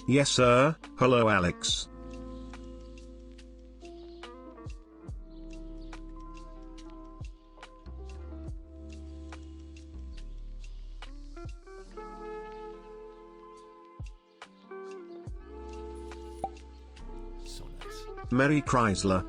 Yes sir, hello Alex. So nice. Mary Chrysler.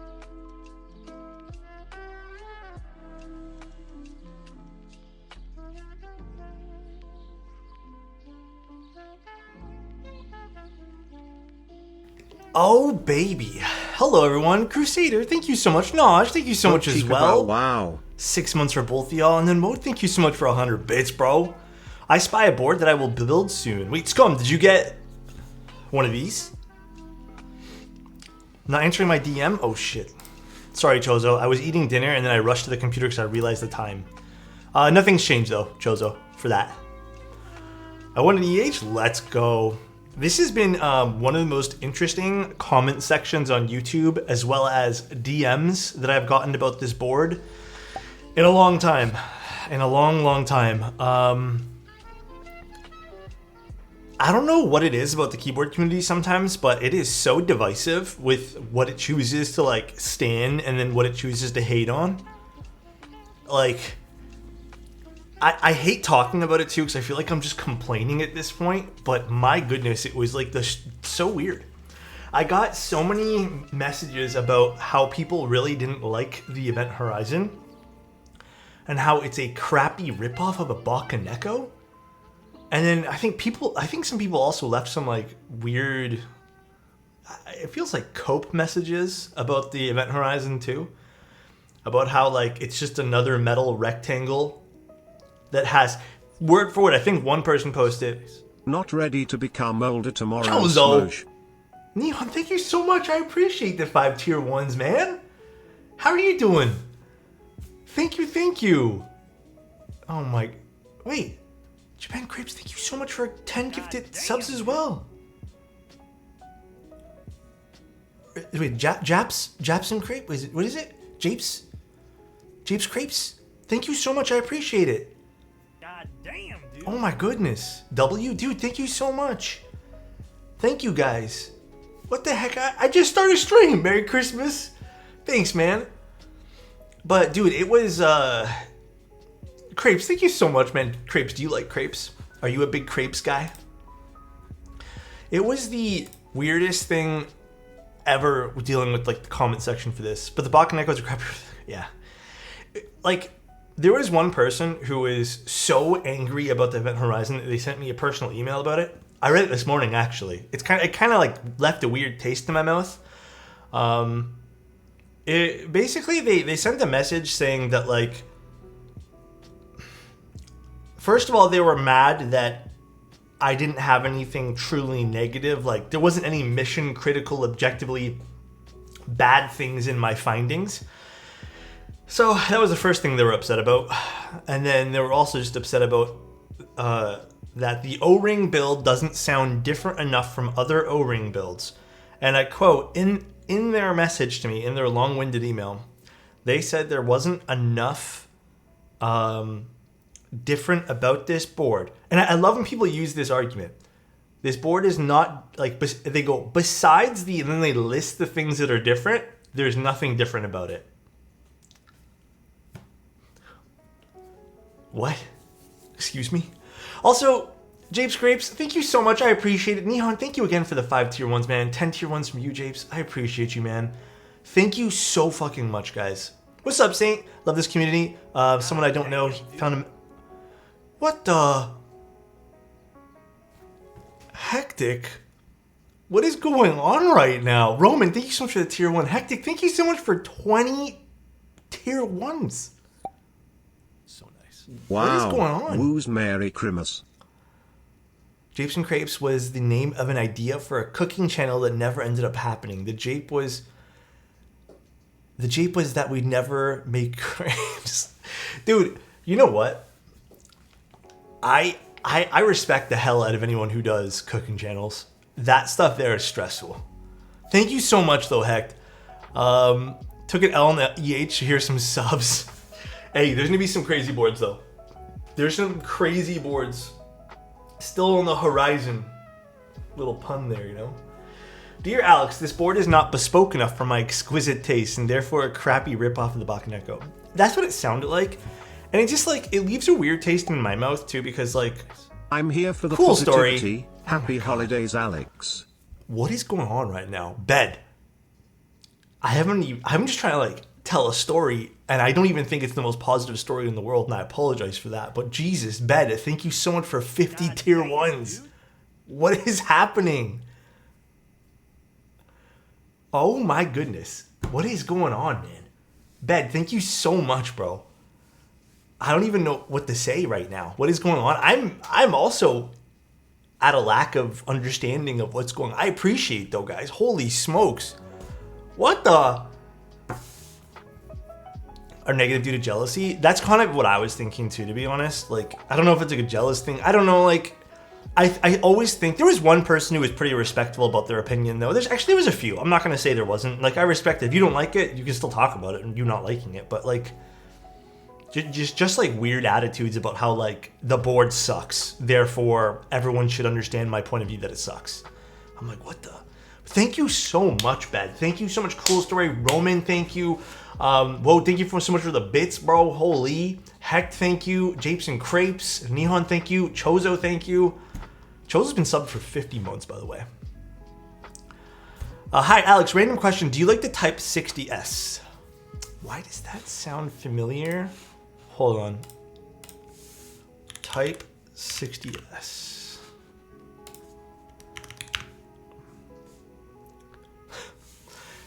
Oh baby. Hello everyone. Crusader, thank you so much. Naj, thank you so much as well. Wow. 6 months for both of y'all. And then Mo, thank you so much for 100 bits, bro. I spy a board that I will build soon. Wait, Scum, did you get one of these? Not answering my DM? Oh shit. Sorry, Chozo. I was eating dinner and then I rushed to the computer because I realized the time. Nothing's changed though, Chozo, for that. I won an EH? Let's go. This has been one of the most interesting comment sections on YouTube, as well as DMs that I've gotten about this board in a long time. In a long, long time. I don't know what it is about the keyboard community sometimes, but it is so divisive with what it chooses to like stan and then what it chooses to hate on. Like, I hate talking about it too because I feel like I'm just complaining at this point, but my goodness, it was like so weird. I got so many messages about how people really didn't like the Event Horizon and how it's a crappy ripoff of a Bakaneko. And then I think some people also left some like weird, it feels like cope messages about the Event Horizon too. About how like it's just another metal rectangle that has, word for word, I think one person posted. Not ready to become older tomorrow. Chozo! Neon, thank you so much. I appreciate the 5 tier 1s, man. How are you doing? Thank you, thank you. Oh my, wait. Japan Crepes, thank you so much for 10 gifted subs as well. Wait, Japs and Crepe? What is it? Japes Crepes? Thank you so much, I appreciate it. God damn, dude. Oh my goodness. W, dude, thank you so much. Thank you guys. What the heck? I just started a stream. Merry Christmas. Thanks, man. But dude, it was Crepes, thank you so much, man. Crepes, do you like crepes? Are you a big crepes guy? It was the weirdest thing ever dealing with like the comment section for this. But the Bakanekos are crap. Yeah. Like, there was one person who was so angry about the Event Horizon that they sent me a personal email about it. I read it this morning, actually. It kind of like left a weird taste in my mouth. Basically, they sent a message saying that, like, first of all, they were mad that I didn't have anything truly negative. Like, there wasn't any mission critical, objectively bad things in my findings. So that was the first thing they were upset about. And then they were also just upset about that the O-ring build doesn't sound different enough from other O-ring builds. And I quote, in their message to me, in their long-winded email, they said there wasn't enough different about this board. And I love when people use this argument. This board is not, like, they go, besides the, and then they list the things that are different, there's nothing different about it. What? Excuse me? Also, Japes Grapes, thank you so much. I appreciate it. Nihon, thank you again for the 5 tier 1s, man. 10 tier 1s from you, Japes. I appreciate you, man. Thank you so fucking much, guys. What's up, Saint? Love this community. Someone I don't know found him. What the? Hectic? What is going on right now? Roman, thank you so much for the tier 1. Hectic, thank you so much for 20 tier 1s. Wow. What is going on? Woo's Merry Christmas. Japes and Crepes was the name of an idea for a cooking channel that never ended up happening. The jape was that we'd never make crepes. Dude, you know what? I respect the hell out of anyone who does cooking channels. That stuff there is stressful. Thank you so much though, Hecht. Took an L on the EH to hear some subs. Hey, there's gonna be some crazy boards though. There's some crazy boards still on the horizon. Little pun there, you know? Dear Alex, this board is not bespoke enough for my exquisite taste and therefore a crappy ripoff of the Bakaneko. That's what it sounded like. And it just like, it leaves a weird taste in my mouth too because like... I'm here for the Cool positivity. story. Happy holidays, Alex. What is going on right now? Bed. I'm just trying to like tell a story and I don't even think it's the most positive story in the world and I apologize for that. But Jesus, Bed, thank you so much for 50 tier 1s. What is happening? Oh my goodness. What is going on, man? Bed, thank you so much, bro. I don't even know what to say right now. What is going on? I'm also at a lack of understanding of what's going on. I appreciate though, guys. Holy smokes. What the? Are negative due to jealousy? That's kind of what I was thinking too, to be honest. Like, I don't know if it's like a jealous thing. I don't know, like, I always think, there was one person who was pretty respectful about their opinion though. There was a few. I'm not going to say there wasn't. Like, I respect it. If you don't like it, you can still talk about it and you not liking it. But like, just like weird attitudes about how like the board sucks. Therefore, everyone should understand my point of view that it sucks. I'm like, what the? Thank you so much, Bed. Thank you so much. Cool story. Roman, thank you. Whoa, thank you so much for the bits, bro. Holy heck, thank you. Japes and Crepes. Nihon, thank you. Chozo, thank you. Chozo's been subbed for 50 months, by the way. Hi, Alex. Random question. Do you like the Type 60S? Why does that sound familiar? Hold on. Type 60S.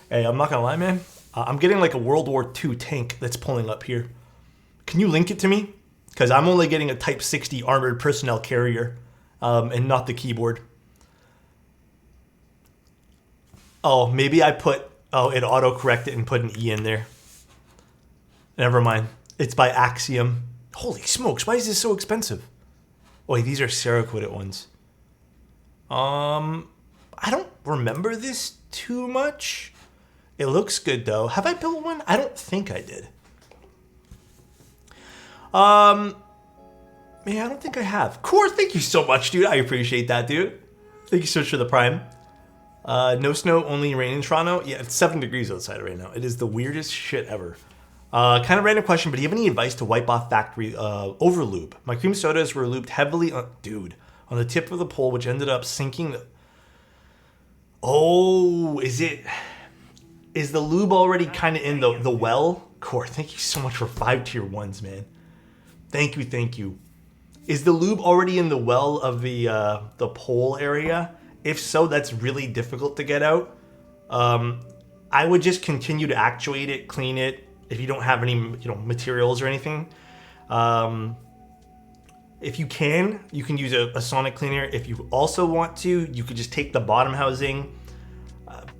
Hey, I'm not gonna lie, man. I'm getting like a World War II tank that's pulling up here. Can you link it to me? Because I'm only getting a Type 60 armored personnel carrier and not the keyboard. Oh, maybe I put... Oh, it auto-corrected and put an E in there. Never mind. It's by Axiom. Holy smokes, why is this so expensive? Oh, wait, these are Cerakoted ones. I don't remember this too much. It looks good though. Have I built one? I don't think I did. Man, I don't think I have. Core, thank you so much, dude. I appreciate that, dude. Thank you so much for the prime. No snow, only rain in Toronto. Yeah, it's 7 degrees outside right now. It is the weirdest shit ever. Kind of random question, but do you have any advice to wipe off factory overlube? My cream sodas were lubed heavily on the tip of the pole, which ended up sinking. Oh, is the lube already kind of in the well? Core, thank you so much for 5 tier 1s, man. Thank you. Is the lube already in the well of the pole area? If so, that's really difficult to get out. I would just continue to actuate it, clean it. If you don't have any, materials or anything. If you can use a sonic cleaner. If you also want to, you could just take the bottom housing.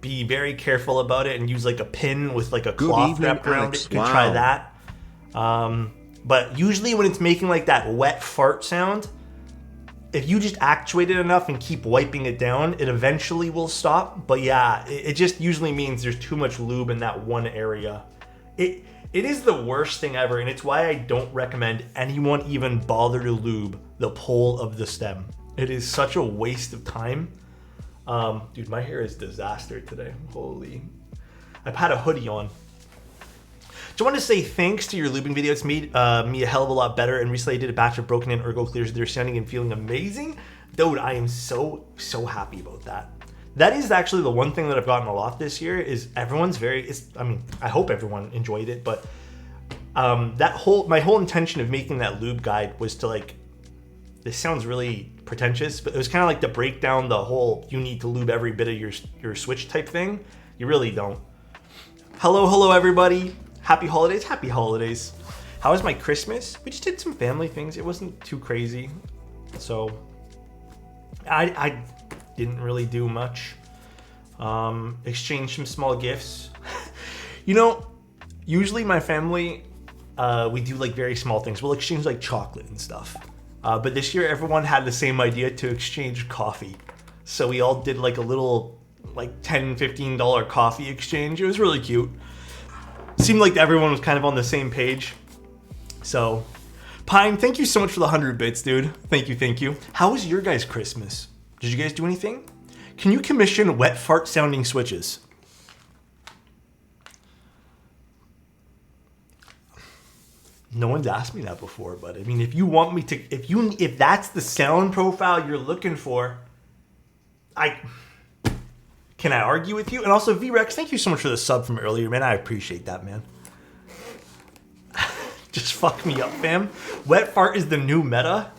Be very careful about it and use like a pin with like a cloth wrapped around it. You can try that. But usually when it's making like that wet fart sound, if you just actuate it enough and keep wiping it down, it eventually will stop. But yeah, it just usually means there's too much lube in that one area. It is the worst thing ever, and it's why I don't recommend anyone even bother to lube the pole of the stem. It is such a waste of time. Dude, my hair is disaster today. Holy. I've had a hoodie on. Just wanted to say thanks to your lubing video. It's made me a hell of a lot better, and recently I did a batch of broken in ergo clears. They're sounding and feeling amazing. Dude, I am so happy about that. That is actually the one thing that I've gotten a lot this year is everyone's I hope everyone enjoyed it, but my whole intention of making that lube guide was to like, this sounds really pretentious, but it was kind of like to break down the whole, you need to lube every bit of your Switch type thing. You really don't. Hello everybody. Happy holidays. How was my Christmas? We just did some family things. It wasn't too crazy. So I didn't really do much. Exchanged some small gifts. Usually my family, we do like very small things. We'll exchange like chocolate and stuff. But this year everyone had the same idea to exchange coffee. So we all did like a little like $10, $15 coffee exchange. It was really cute. Seemed like everyone was kind of on the same page. So, Pine, thank you so much for the 100 bits, dude. Thank you. How was your guys' Christmas? Did you guys do anything? Can you commission wet fart sounding switches? No one's asked me that before, but I mean, if you want me to, if that's the sound profile you're looking for, can I argue with you? And also, V-Rex, thank you so much for the sub from earlier, man. I appreciate that, man. Just fuck me up, fam. Wet fart is the new meta.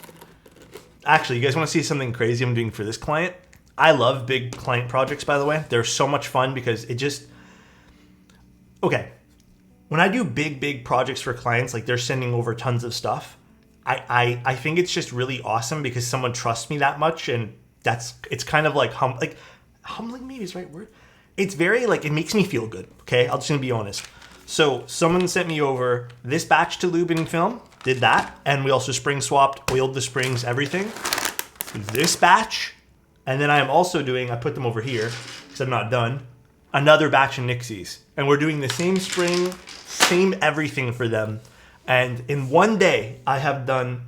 Actually, you guys want to see something crazy I'm doing for this client? I love big client projects, by the way. They're so much fun because it just... Okay. When I do big projects for clients, like they're sending over tons of stuff, I think it's just really awesome because someone trusts me that much, and it's kind of like humbling maybe is the right word. It's very like, it makes me feel good, okay? I'm just gonna be honest. So someone sent me over this batch to lube and film, did that, and we also spring swapped, oiled the springs, everything. This batch, and then I am also doing, I put them over here because I'm not done, another batch of Nixies. And we're doing the same spring, same everything for them. And in one day, I have done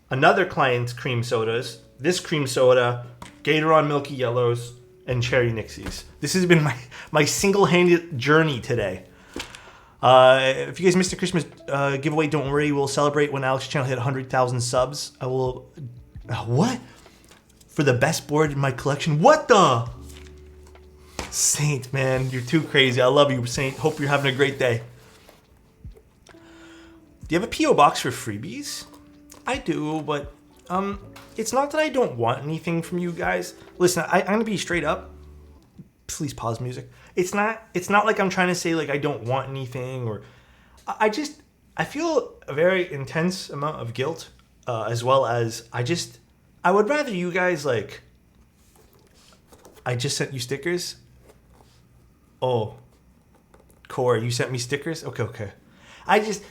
another client's cream sodas, this cream soda, Gatoron Milky Yellows, and Cherry Nixies. This has been my single-handed journey today. If you guys missed the Christmas giveaway, don't worry. We'll celebrate when Alex's channel hit 100,000 subs. I will... what? For the best board in my collection? What the... Saint, man, you're too crazy. I love you, Saint. Hope you're having a great day. Do you have a P.O. box for freebies? I do, but it's not that I don't want anything from you guys. Listen, I'm gonna be straight up. Please pause music. It's not like I'm trying to say like I don't want anything, or I feel a very intense amount of guilt, as well as I would rather you guys like. I just sent you stickers. Oh, Core, you sent me stickers? Okay.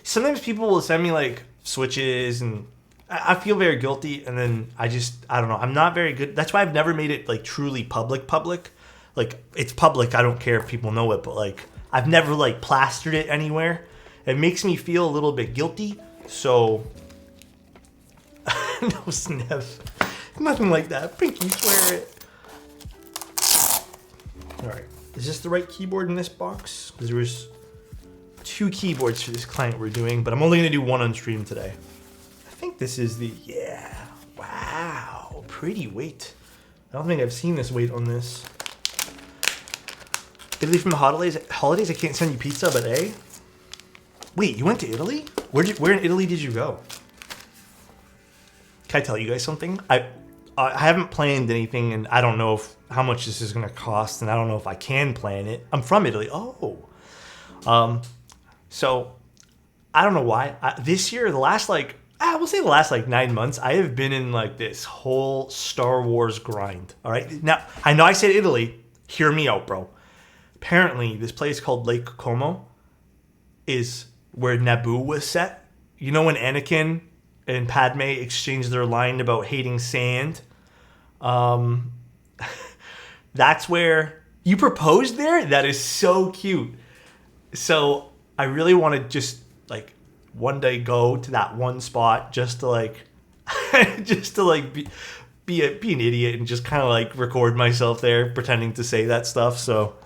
Sometimes people will send me like switches, and I feel very guilty, and then I don't know. I'm not very good. That's why I've never made it like truly public. Like, it's public. I don't care if people know it, but like I've never like plastered it anywhere. It makes me feel a little bit guilty. So no sniff. Nothing like that. Pinky swear it. All right. Is this the right keyboard in this box? Because there was 2 keyboards for this client we're doing, but I'm only going to do one on stream today. I think this is the... Yeah. Wow. Pretty weight. I don't think I've seen this weight on this. Italy from the holidays? I can't send you pizza, but A? Wait, you went to Italy? Where in Italy did you go? Can I tell you guys something? I haven't planned anything, and I don't know how much this is going to cost, and I don't know if I can plan it. I'm from Italy. Oh. So, I don't know why. This year, the last, we'll say the last, 9 months, I have been in, this whole Star Wars grind. All right? Now, I know I said Italy. Hear me out, bro. Apparently, this place called Lake Como is where Naboo was set. You know when Anakin and Padme exchanged their line about hating sand? That's where you proposed there? That is so cute. So I really want to just one day go to that one spot just to be an idiot and just kind of record myself there pretending to say that stuff. So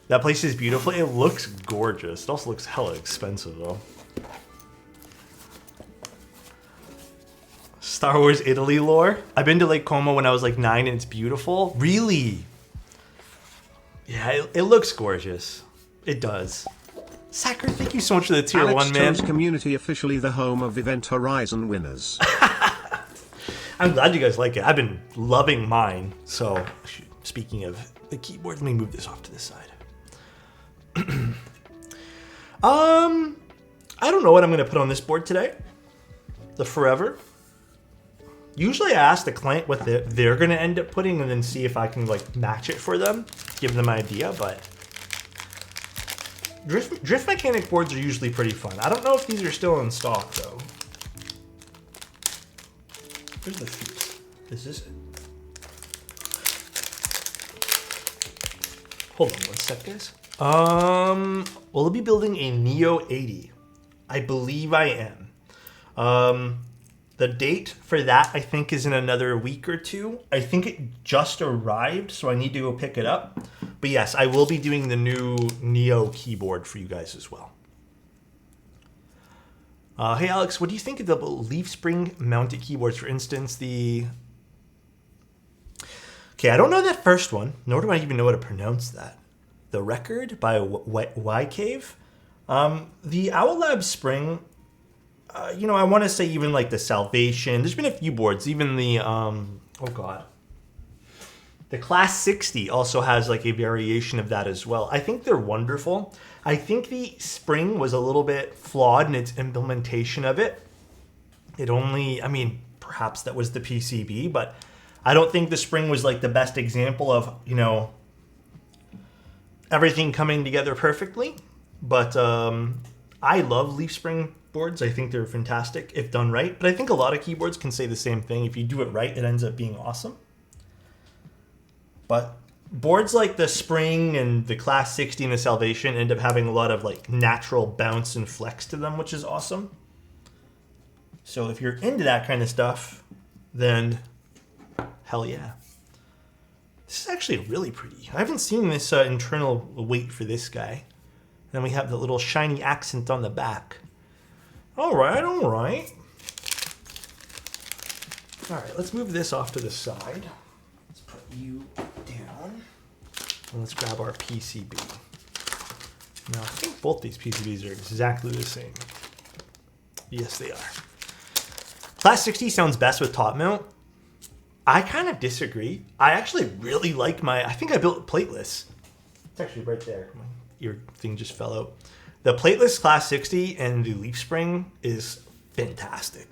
that place is beautiful. It looks gorgeous. It also looks hella expensive though. Star Wars Italy lore. I've been to Lake Como when I was 9 and it's beautiful. Really? Yeah, it looks gorgeous. It does. Sacker, thank you so much for the tier 1, man. Alexotos community officially the home of Event Horizon winners. I'm glad you guys like it. I've been loving mine. So, speaking of the keyboard, let me move this off to the side. I don't know what I'm going to put on this board today. The Forever. Usually I ask the client what they're going to end up putting and then see if I can match it for them, give them an idea, but drift mechanic boards are usually pretty fun. I don't know if these are still in stock though. Where's the fuse? Is this it? Hold on one sec, guys. Will I be building a Neo 80? I believe I am. The date for that, I think, is in another week or two. I think it just arrived, so I need to go pick it up. But yes, I will be doing the new Neo keyboard for you guys as well. Hey, Alex, what do you think of the leaf spring mounted keyboards? For instance, the... Okay, I don't know that first one, nor do I even know how to pronounce that. The Record by Y Cave. The Owl Lab Spring... you know, I want to say even like the Salvation. There's been a few boards. Even the, the Class 60 also has like a variation of that as well. I think they're wonderful. I think the Spring was a little bit flawed in its implementation of it. It only, I mean, perhaps that was the PCB, but I don't think the Spring was like the best example of, you know, everything coming together perfectly. But I love leaf spring boards. I think they're fantastic if done right. But I think a lot of keyboards can say the same thing. If you do it right, it ends up being awesome. But boards like the Spring and the Class 60 and the Salvation end up having a lot of like natural bounce and flex to them, which is awesome. So if you're into that kind of stuff, then hell yeah. This is actually really pretty. I haven't seen this internal weight for this guy. Then we have the little shiny accent on the back. All right, all right. All right, let's move this off to the side. Let's put you down. And let's grab our PCB. Now, I think both these PCBs are exactly the same. Yes, they are. Class 60 sounds best with top mount. I kind of disagree. I actually really like my, I think I built plateless. It's actually right there. My ear thing just fell out. The plateless Class 60 and the leaf spring is fantastic.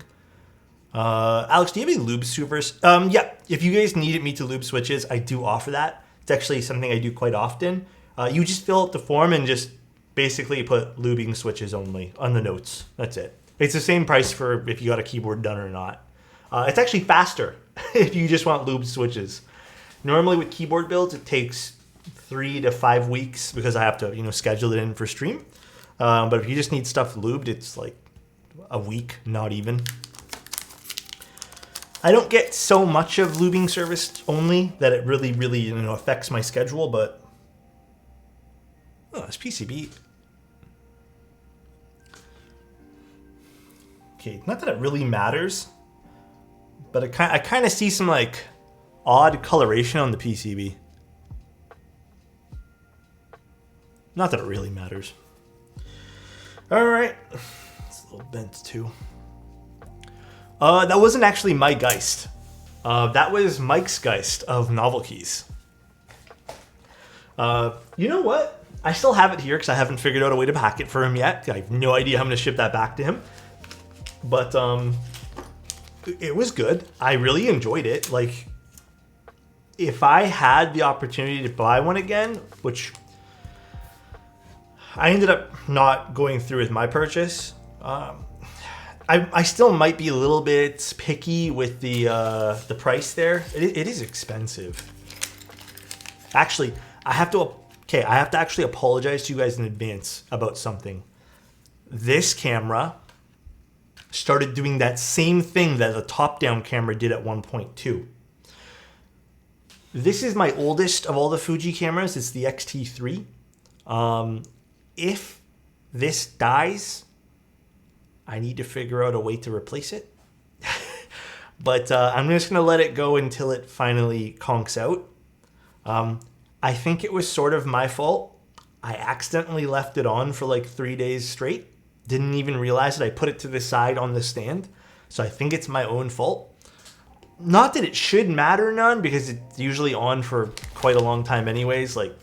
Alex, do you have any lube supers? Yeah, if you guys needed me to lube switches, I do offer that. It's actually something I do quite often. You just fill out the form and just basically put lubing switches only on the notes. That's it. It's the same price for if you got a keyboard done or not. It's actually faster if you just want lube switches. Normally with keyboard builds, it takes 3 to 5 weeks because I have to, you know, schedule it in for stream. But if you just need stuff lubed, it's like a week, not even. I don't get so much of lubing service only that it really, you know, affects my schedule, but oh, this PCB. Okay, not that it really matters, but I kind of see some like odd coloration on the PCB. Not that it really matters. All right, it's a little bent too. That wasn't actually my Geist. That was Mike's Geist of Novel Keys. You know what? I still have it here because I haven't figured out a way to pack it for him yet. I have no idea how I'm going to ship that back to him. But it was good. I really enjoyed it. Like, if I had the opportunity to buy one again, which I ended up not going through with my purchase, I still might be a little bit picky with the price there. It is expensive. Actually, I have to actually apologize to you guys in advance about something. This camera started doing that same thing that the top-down camera did at 1.2. This is my oldest of all the Fuji cameras. It's the X-T3. If this dies, I need to figure out a way to replace it. But I'm just going to let it go until it finally conks out. I think it was sort of my fault. I accidentally left it on for like 3 days straight. Didn't even realize it. I put it to the side on the stand. So I think it's my own fault. Not that it should matter none, because it's usually on for quite a long time anyways. Like,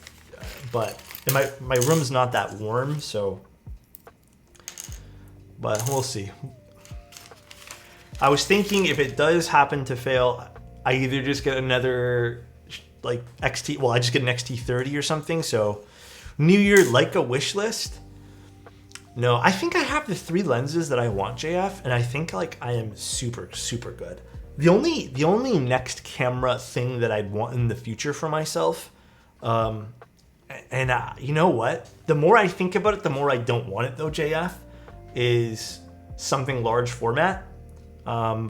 but my room's not that warm, so. But we'll see. I was thinking if it does happen to fail, I either just get another like XT. Well, I just get an XT30 or something. So, New Year Leica wish list. No, I think I have the 3 lenses that I want, JF, and I think like I am super good. The only next camera thing that I'd want in the future for myself, and you know what? The more I think about it, the more I don't want it though, JF, is something large format.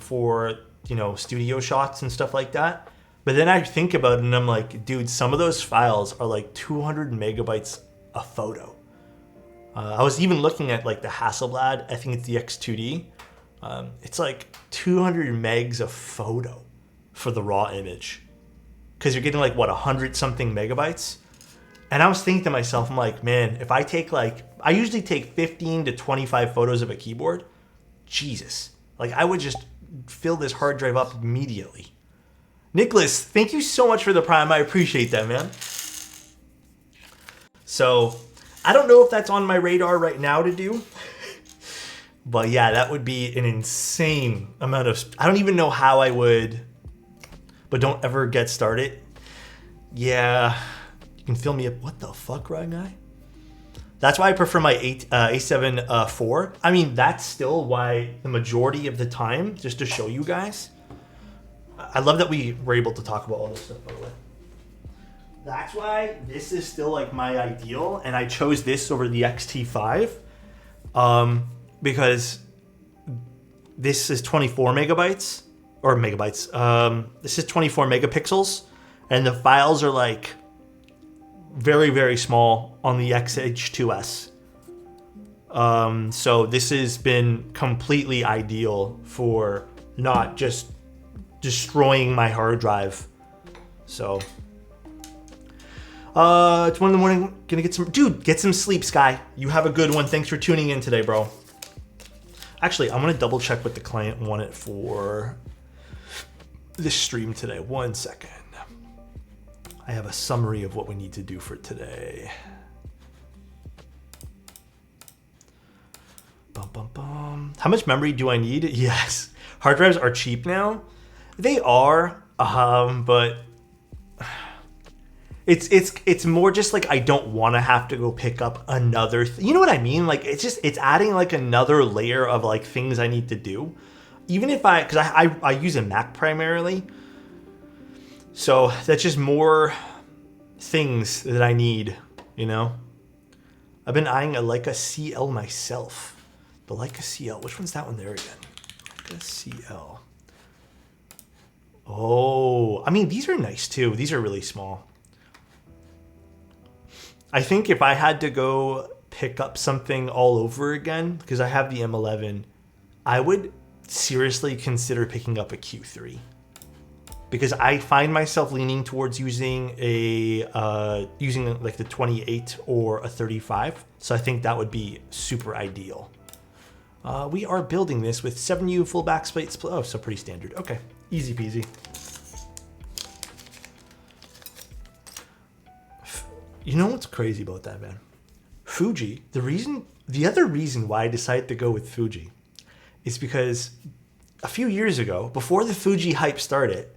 for, you know, studio shots and stuff like that. But then I think about it and I'm like, dude, some of those files are like 200 megabytes a photo. I was even looking at like the Hasselblad, I think it's the X2D. It's like 200 megs a photo for the raw image. Because you're getting like, what, 100 something megabytes? And I was thinking to myself, I'm like, man, if I take like, I usually take 15 to 25 photos of a keyboard. Jesus. Like I would just fill this hard drive up immediately. Nicholas, thank you so much for the Prime. I appreciate that, man. So I don't know if that's on my radar right now to do. But yeah, that would be an insane amount of, I don't even know how I would, but don't ever get started. Yeah, you can fill me up. What the fuck, right guy? That's why I prefer my A7 IV. I mean, that's still why the majority of the time, just to show you guys. I love that we were able to talk about all this stuff, by the way. That's why this is still like my ideal, and I chose this over the XT5 because this is 24 megabytes, or megabytes. This is 24 megapixels, and the files are like very, very small on the XH2S. So this has been completely ideal for not just destroying my hard drive. So it's 1 in the morning, gonna get some, dude, get some sleep, Sky. You have a good one. Thanks for tuning in today, bro. Actually, I'm gonna double check what the client wanted for this stream today. 1 second. I have a summary of what we need to do for today. Bum, bum, bum. How much memory do I need? Yes. Hard drives are cheap now. They are, but it's more just like I don't want to have to go pick up another. You know what I mean? Like it's adding like another layer of like things I need to do. Even if because I use a Mac primarily. So that's just more things that I need, you know? I've been eyeing a Leica CL myself. The Leica CL, which one's that one there again? Leica CL. Oh, I mean, these are nice too. These are really small. I think if I had to go pick up something all over again, because I have the M11, I would seriously consider picking up a Q3. Because I find myself leaning towards using using like the 28 or a 35. So I think that would be super ideal. We are building this with 7U full backspace split. Oh, so pretty standard. Okay, easy peasy. You know what's crazy about that, man? Fuji, the other reason why I decided to go with Fuji is because a few years ago, before the Fuji hype started,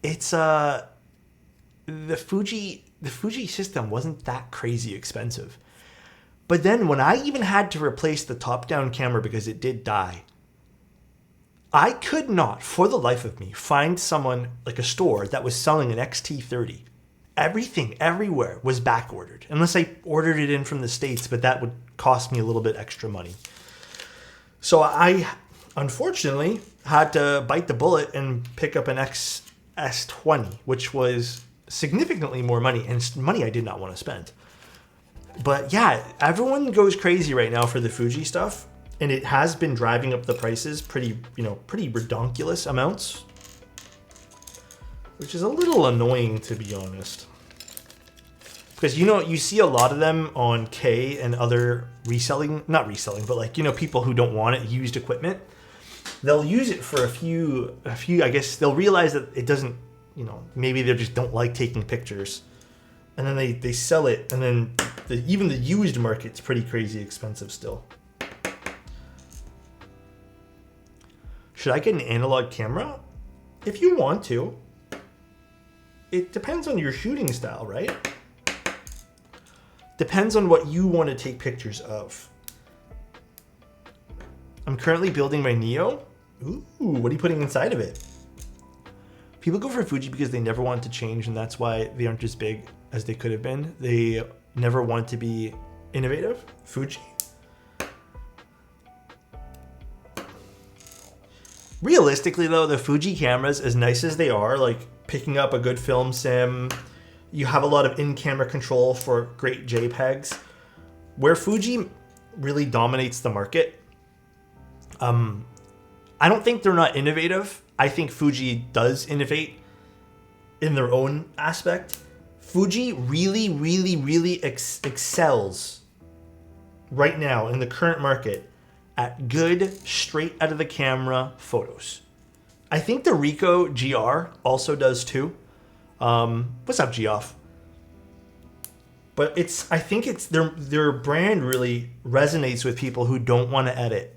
it's the Fuji system wasn't that crazy expensive. But then when I even had to replace the top-down camera because it did die, I could not, for the life of me, find someone, like a store, that was selling an XT30. Everything, everywhere, was back-ordered. Unless I ordered it in from the States, but that would cost me a little bit extra money. So I, unfortunately, had to bite the bullet and pick up an XS20, which was significantly more money, and money I did not want to spend. But yeah, everyone goes crazy right now for the Fuji stuff, and it has been driving up the prices pretty redonkulous amounts, which is a little annoying, to be honest. Because, you see a lot of them on K and other not reselling, but like, people who don't want it, used equipment. They'll use it for a few, I guess they'll realize that it doesn't, maybe they just don't like taking pictures. And then they sell it, and then even the used market's pretty crazy expensive still. Should I get an analog camera? If you want to. It depends on your shooting style, right? Depends on what you want to take pictures of. I'm currently building my Neo. Ooh, what are you putting inside of it? People go for Fuji because they never want to change, and that's why they aren't as big as they could have been. They never want to be innovative. Fuji. Realistically, though, the Fuji cameras, as nice as they are, like picking up a good film sim, you have a lot of in-camera control for great JPEGs. Where Fuji really dominates the market, I don't think they're not innovative. I think Fuji does innovate in their own aspect. Fuji really, really, really excels right now in the current market at good, straight out of the camera photos. I think the Ricoh GR also does too. What's up, Geoff? But I think it's their brand really resonates with people who don't want to edit.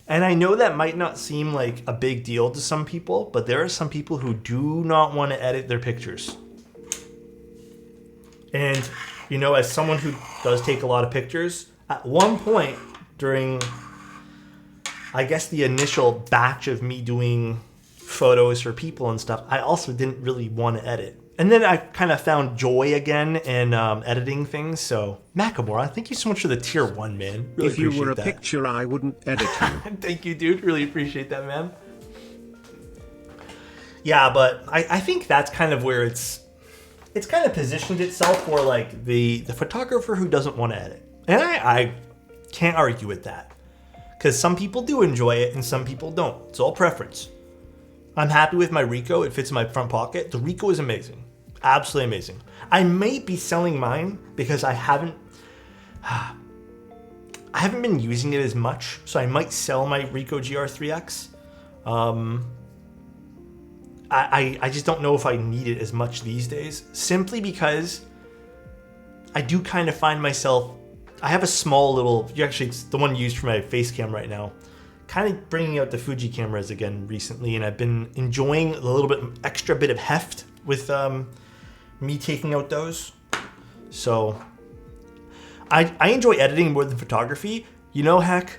And I know that might not seem like a big deal to some people, but there are some people who do not want to edit their pictures. And, you know, as someone who does take a lot of pictures, at one point during, I guess, the initial batch of me doing photos for people and stuff, I also didn't really want to edit. And then I kind of found joy again in editing things. So, Makamura, thank you so much for the tier 1, man. Really if you were a that. picture, I wouldn't edit you. Thank you, dude. Really appreciate that, man. Yeah, but I think that's kind of where it's kind of positioned itself for like the photographer who doesn't want to edit. And I can't argue with that. Because some people do enjoy it and some people don't. It's all preference. I'm happy with my Ricoh. It fits in my front pocket. The Ricoh is amazing. Absolutely amazing. I may be selling mine because I haven't been using it as much. So I might sell my Ricoh GR3X. I just don't know if I need it as much these days. Simply because I do kind of find myself, I have a small little, actually it's the one used for my face cam right now, kind of bringing out the Fuji cameras again recently, and I've been enjoying a little bit extra bit of heft with me taking out those. So I enjoy editing more than photography. You know, heck,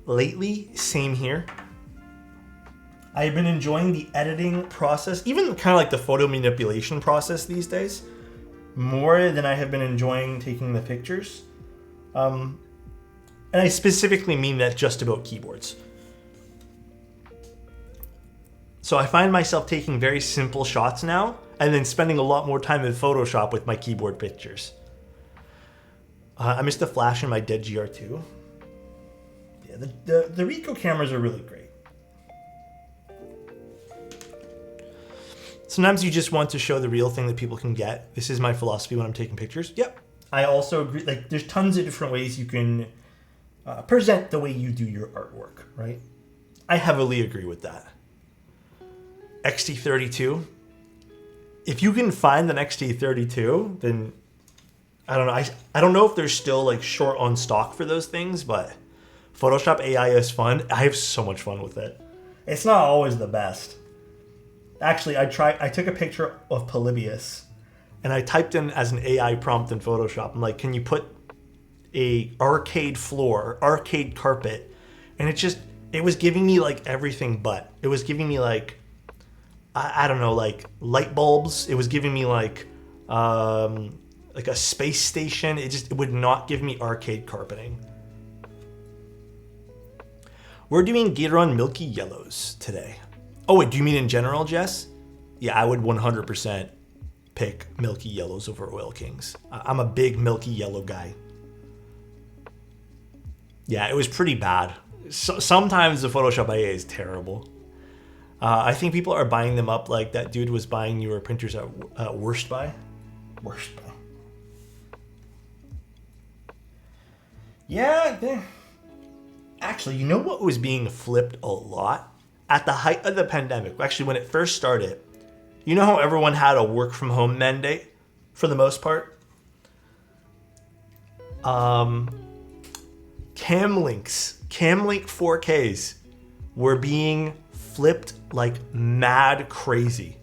lately, same here. I've been enjoying the editing process, even kind of like the photo manipulation process these days, more than I have been enjoying taking the pictures. And I specifically mean that just about keyboards. So I find myself taking very simple shots now, and then spending a lot more time in Photoshop with my keyboard pictures. I miss the flash in my dead GR2. Yeah, the Ricoh cameras are really great. Sometimes you just want to show the real thing that people can get. This is my philosophy when I'm taking pictures. Yep. I also agree, like, there's tons of different ways you can present the way you do your artwork, right? I heavily agree with that. XT32. If you can find an XT32, then I don't know. I don't know if they're still like short on stock for those things, but Photoshop AI is fun. I have so much fun with it. It's not always the best. Actually, I took a picture of Polybius and I typed in as an AI prompt in Photoshop. I'm like, can you put a arcade floor, arcade carpet? And it was giving me like everything but. It was giving me like, I don't know, like light bulbs. It was giving me like a space station. It would not give me arcade carpeting. We're doing Gateron Milky Yellows today. Oh wait, do you mean in general, Jess? Yeah, I would 100% pick Milky Yellows over Oil Kings. I'm a big Milky Yellow guy. Yeah, it was pretty bad. Sometimes the Photoshop IA is terrible. I think people are buying them up like that dude was buying your printers at Worst Buy. Worst Buy. Yeah, actually, you know what was being flipped a lot? At the height of the pandemic, actually when it first started, you know how everyone had a work from home mandate for the most part? Camlink 4Ks were being flipped like mad crazy.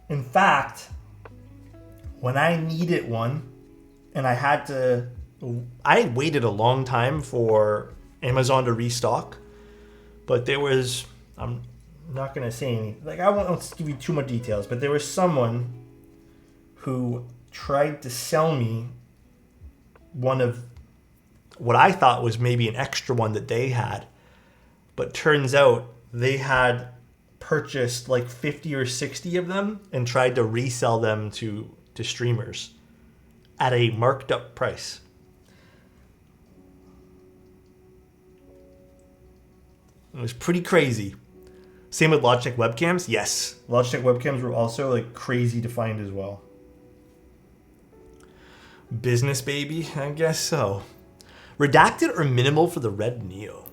In fact, when I needed one and I waited a long time for Amazon to restock, but there was, I'm not going to say anything, like I won't give you too much details, but there was someone who tried to sell me one of what I thought was maybe an extra one that they had, But turns out they had purchased like 50 or 60 of them and tried to resell them to streamers at a marked up price. It was pretty crazy. Same with Logitech webcams. Yes, Logitech webcams were also like crazy to find as well. Business baby, I guess so. Redacted or minimal for the Red Neo?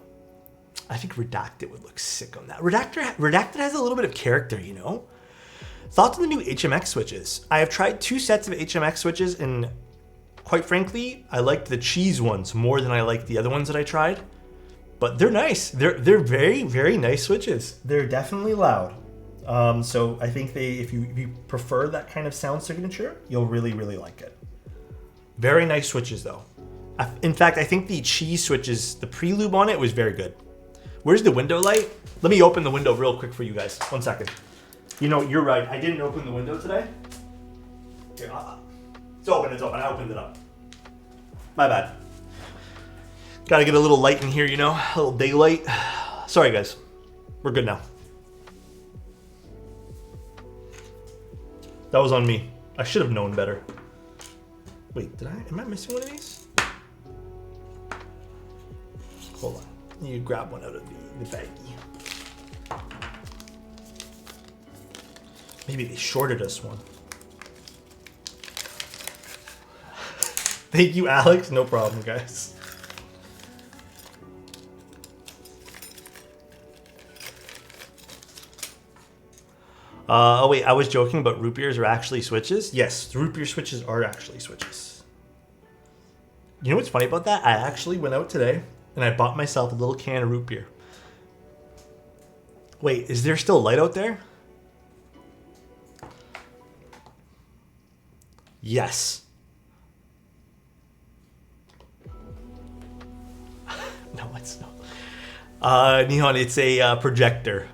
I think Redacted would look sick on that. Redacted has a little bit of character, you know? Thoughts on the new HMX switches? I have tried 2 sets of HMX switches, and quite frankly, I liked the cheese ones more than I liked the other ones that I tried. But they're nice. They're very, very nice switches. They're definitely loud. So I think if you prefer that kind of sound signature, you'll really, really like it. Very nice switches though. In fact, I think the cheese switches, the pre-lube on it was very good. Where's the window light? Let me open the window real quick for you guys. 1 second. You know, you're right. I didn't open the window today. Here, it's open. I opened it up. My bad. Got to get a little light in here, you know, a little daylight. Sorry, guys. We're good now. That was on me. I should have known better. Wait, am I missing one of these? Hold on. You grab one out of the baggie. Maybe they shorted us one. Thank you, Alex. No problem, guys. Oh wait, I was joking, but root beers are actually switches? Yes, root beer switches are actually switches. You know what's funny about that? I actually went out today and I bought myself a little can of root beer. Wait, is there still light out there? Yes. No, it's not. Neon, it's a projector.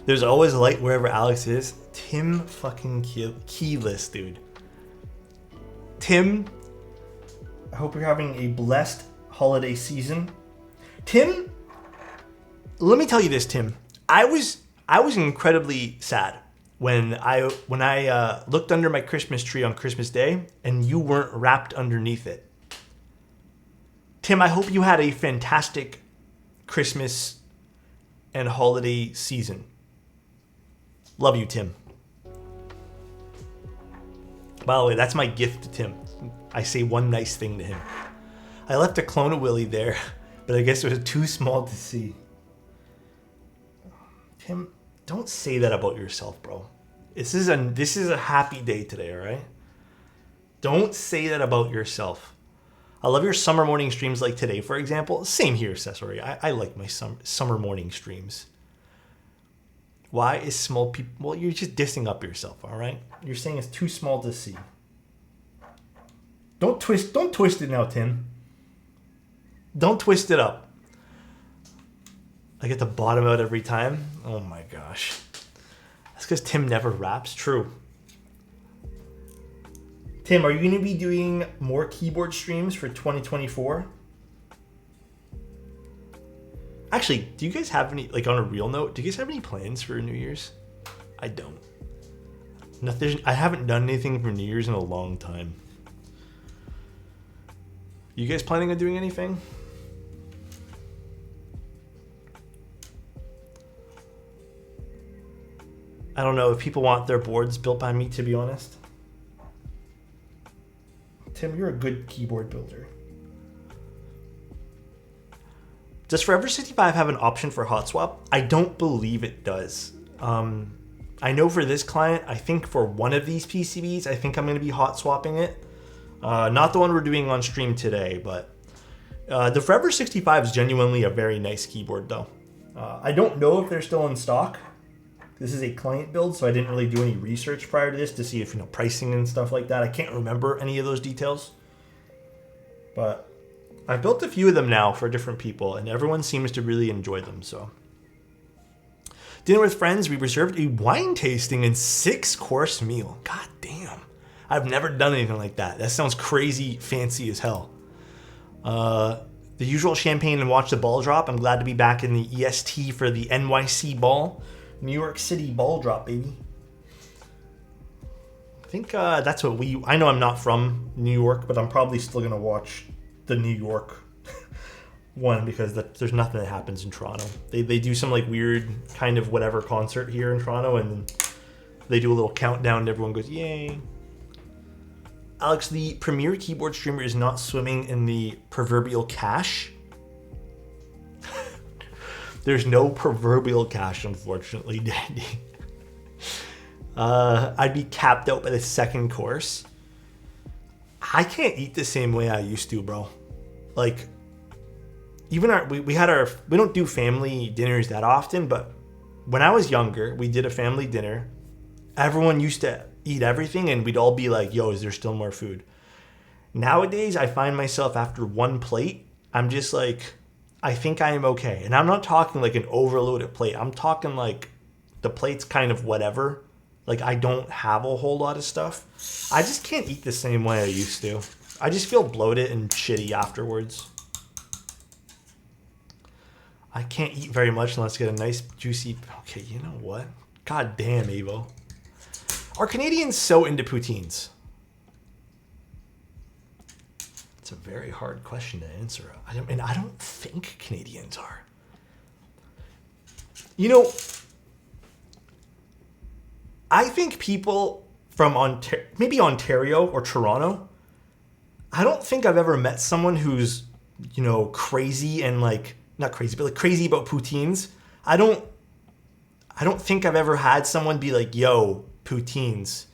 There's always light wherever Alex is. Tim fucking keyless, dude. Tim, I hope you're having a blessed holiday season. Tim, let me tell you this, Tim. I was incredibly sad when I looked under my Christmas tree on Christmas Day and you weren't wrapped underneath it. Tim, I hope you had a fantastic Christmas and holiday season. Love you, Tim. By the way, that's my gift to Tim. I say one nice thing to him. I left a clone of Willie there, but I guess it was too small to see. Tim, don't say that about yourself, bro. This is a happy day today, all right? Don't say that about yourself. I love your summer morning streams like today, for example. Same here, Cessory. I like my summer morning streams. Why is small people... Well, you're just dissing up yourself, all right? You're saying it's too small to see. Don't twist it now, Tim. Don't twist it up. I get the bottom out every time. Oh my gosh. That's because Tim never raps. True. Tim, are you going to be doing more keyboard streams for 2024? Actually, do you guys have any, like on a real note, do you guys have any plans for New Year's? I don't. Nothing. I haven't done anything for New Year's in a long time. You guys planning on doing anything? I don't know if people want their boards built by me, to be honest. Tim, you're a good keyboard builder. Does Forever65 have an option for hot swap? I don't believe it does. I know for this client, I think for one of these PCBs, I think I'm going to be hot swapping it. Not the one we're doing on stream today, but the Forever65 is genuinely a very nice keyboard though. I don't know if they're still in stock. This is a client build, so I didn't really do any research prior to this to see if, you know, pricing and stuff like that. I can't remember any of those details. But I've built a few of them now for different people, and everyone seems to really enjoy them, so. Dinner with friends, we reserved a wine tasting and 6-course meal. God damn. I've never done anything like that. That sounds crazy fancy as hell. the usual champagne and watch the ball drop. I'm glad to be back in the EST for the NYC ball. New York City ball drop, baby. I think that's what I know I'm not from New York, but I'm probably still going to watch the New York one because there's nothing that happens in Toronto. They do some like weird kind of whatever concert here in Toronto, and then they do a little countdown and everyone goes, yay. Alex, the premier keyboard streamer is not swimming in the proverbial cash. There's no proverbial cash, unfortunately, Dandy. I'd be capped out by the second course. I can't eat the same way I used to, bro. Like, even we don't do family dinners that often, but when I was younger, we did a family dinner. Everyone used to eat everything and we'd all be like, yo, is there still more food? Nowadays, I find myself after one plate, I'm just like, I think I am okay. And I'm not talking like an overloaded plate. I'm talking like the plate's kind of whatever. Like I don't have a whole lot of stuff. I just can't eat the same way I used to. I just feel bloated and shitty afterwards. I can't eat very much unless I get a nice juicy, okay, you know what? God damn, Avo. Are Canadians so into poutines? It's a very hard question to answer. I don't think Canadians are. You know, I think people from maybe Ontario or Toronto, I don't think I've ever met someone who's, you know, crazy and like, not crazy, but like crazy about poutines. I don't think I've ever had someone be like, yo, poutines.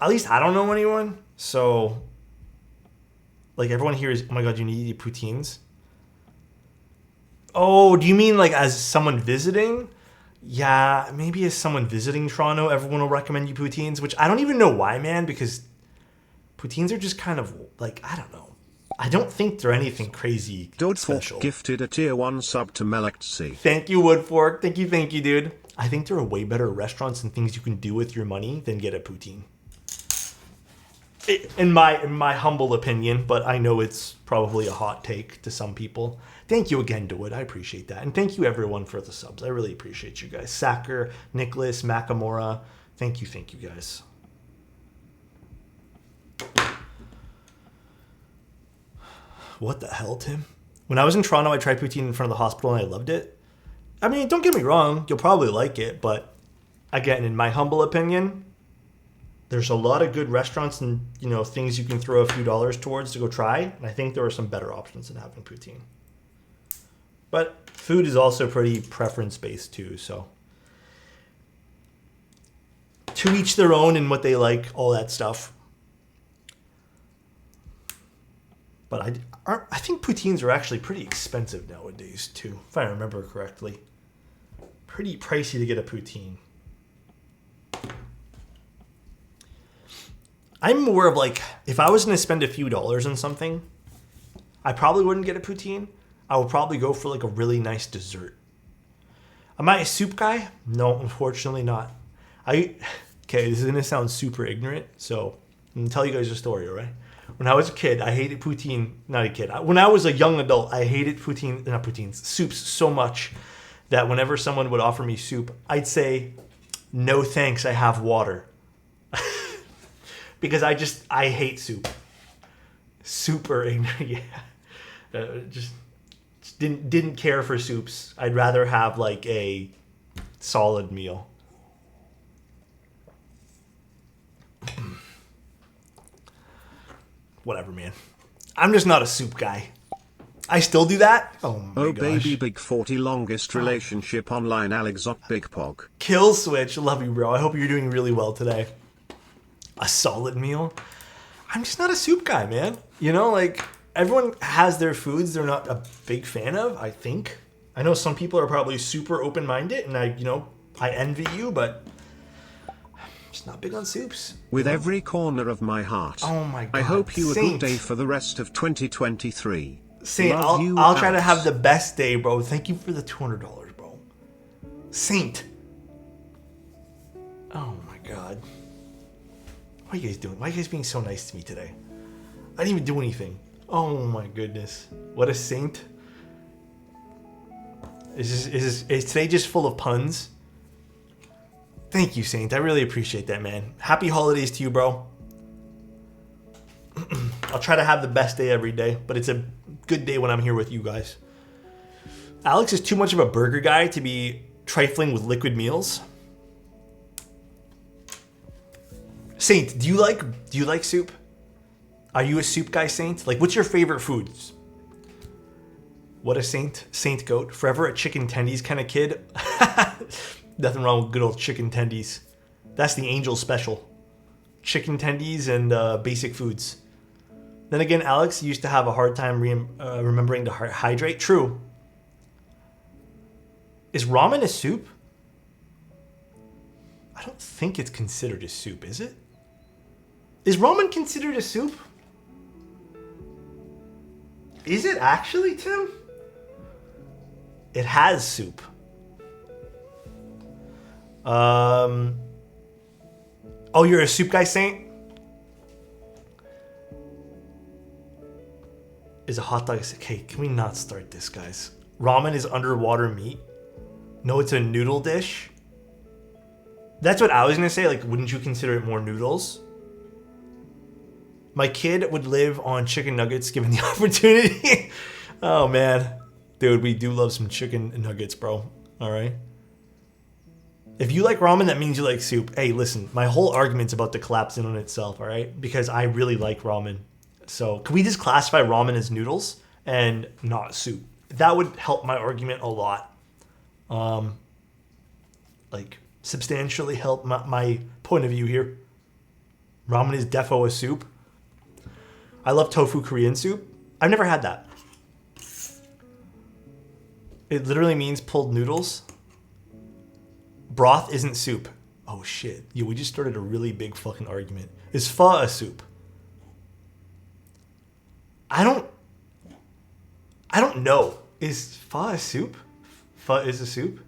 At least I don't know anyone. So, like everyone here is, oh my God, you need to eat poutines? Oh, do you mean like as someone visiting? Yeah, maybe as someone visiting Toronto, everyone will recommend you poutines, which I don't even know why, man, because poutines are just kind of like, I don't know. I don't think they're anything crazy special. Woodfork gifted a tier 1 sub to Melexy. Thank you, Woodfork. Thank you, dude. I think there are way better restaurants and things you can do with your money than get a poutine. In my humble opinion, but I know it's probably a hot take to some people. Thank you again, Dawood. I appreciate that. And thank you, everyone, for the subs. I really appreciate you guys. Sacker, Nicholas, Makamura. Thank you, guys. What the hell, Tim? When I was in Toronto, I tried poutine in front of the hospital and I loved it. I mean, don't get me wrong. You'll probably like it. But again, in my humble opinion, there's a lot of good restaurants and, you know, things you can throw a few dollars towards to go try. And I think there are some better options than having poutine. But food is also pretty preference-based too. So to each their own and what they like, all that stuff. But I think poutines are actually pretty expensive nowadays too, if I remember correctly. Pretty pricey to get a poutine. I'm more of like, if I was going to spend a few dollars on something, I probably wouldn't get a poutine. I would probably go for like a really nice dessert. Am I a soup guy? No, unfortunately not. Okay, this is going to sound super ignorant, so I'm going to tell you guys a story, all right? When I was a kid, I hated poutine. Not a kid. When I was a young adult, I hated soups so much that whenever someone would offer me soup, I'd say, no thanks, I have water. Because I hate soup. Super ignorant, yeah. Just didn't care for soups. I'd rather have like a solid meal. Whatever, man. I'm just not a soup guy. I still do that? Oh my gosh. Baby Big 40 longest relationship online Alexot Big Pog. Kill Switch. Love you, bro. I hope you're doing really well today. A solid meal? I'm just not a soup guy, man. You know, like, everyone has their foods they're not a big fan of, I think. I know some people are probably super open-minded, and I envy you, but just not big on soups. With every corner of my heart. Oh my God. I hope you Saint. a good day for the rest of 2023. Saint, I'll try to have the best day, bro. Thank you for the $200, bro. Saint. Oh my God. What are you guys doing? Why are you guys being so nice to me today? I didn't even do anything. Oh my goodness. What a saint. Is today just full of puns? Thank you, Saint. I really appreciate that, man. Happy holidays to you, bro. I'll try to have the best day every day, but it's a good day when I'm here with you guys. Alex is too much of a burger guy to be trifling with liquid meals. Saint, do you like soup? Are you a soup guy, Saint? Like, what's your favorite foods? What a saint. Saint Goat. Forever a chicken tendies kind of kid. Nothing wrong with good old chicken tendies. That's the angel special. Chicken tendies and basic foods. Then again, Alex used to have a hard time remembering to hydrate. True. Is ramen a soup? I don't think it's considered a soup, is it? Is ramen considered a soup? Is it actually, Tim? It has soup. Oh, you're a soup guy, Saint? Is a hot dog... Okay, can we not start this, guys? Ramen is underwater meat. No, it's a noodle dish. That's what I was going to say. Like, wouldn't you consider it more noodles? My kid would live on chicken nuggets given the opportunity. Oh, man. Dude, we do love some chicken nuggets, bro. All right? If you like ramen, that means you like soup. Hey, listen, my whole argument's about to collapse in on itself, all right? Because I really like ramen. So can we just classify ramen as noodles and not soup? That would help my argument a lot. Like, substantially help my point of view here. Ramen is defo a soup. I love tofu Korean soup. I've never had that. It literally means pulled noodles. Broth isn't soup. Oh shit. Yo, we just started a really big fucking argument. Is pho a soup? I don't know. Is pho a soup? Pho is a soup?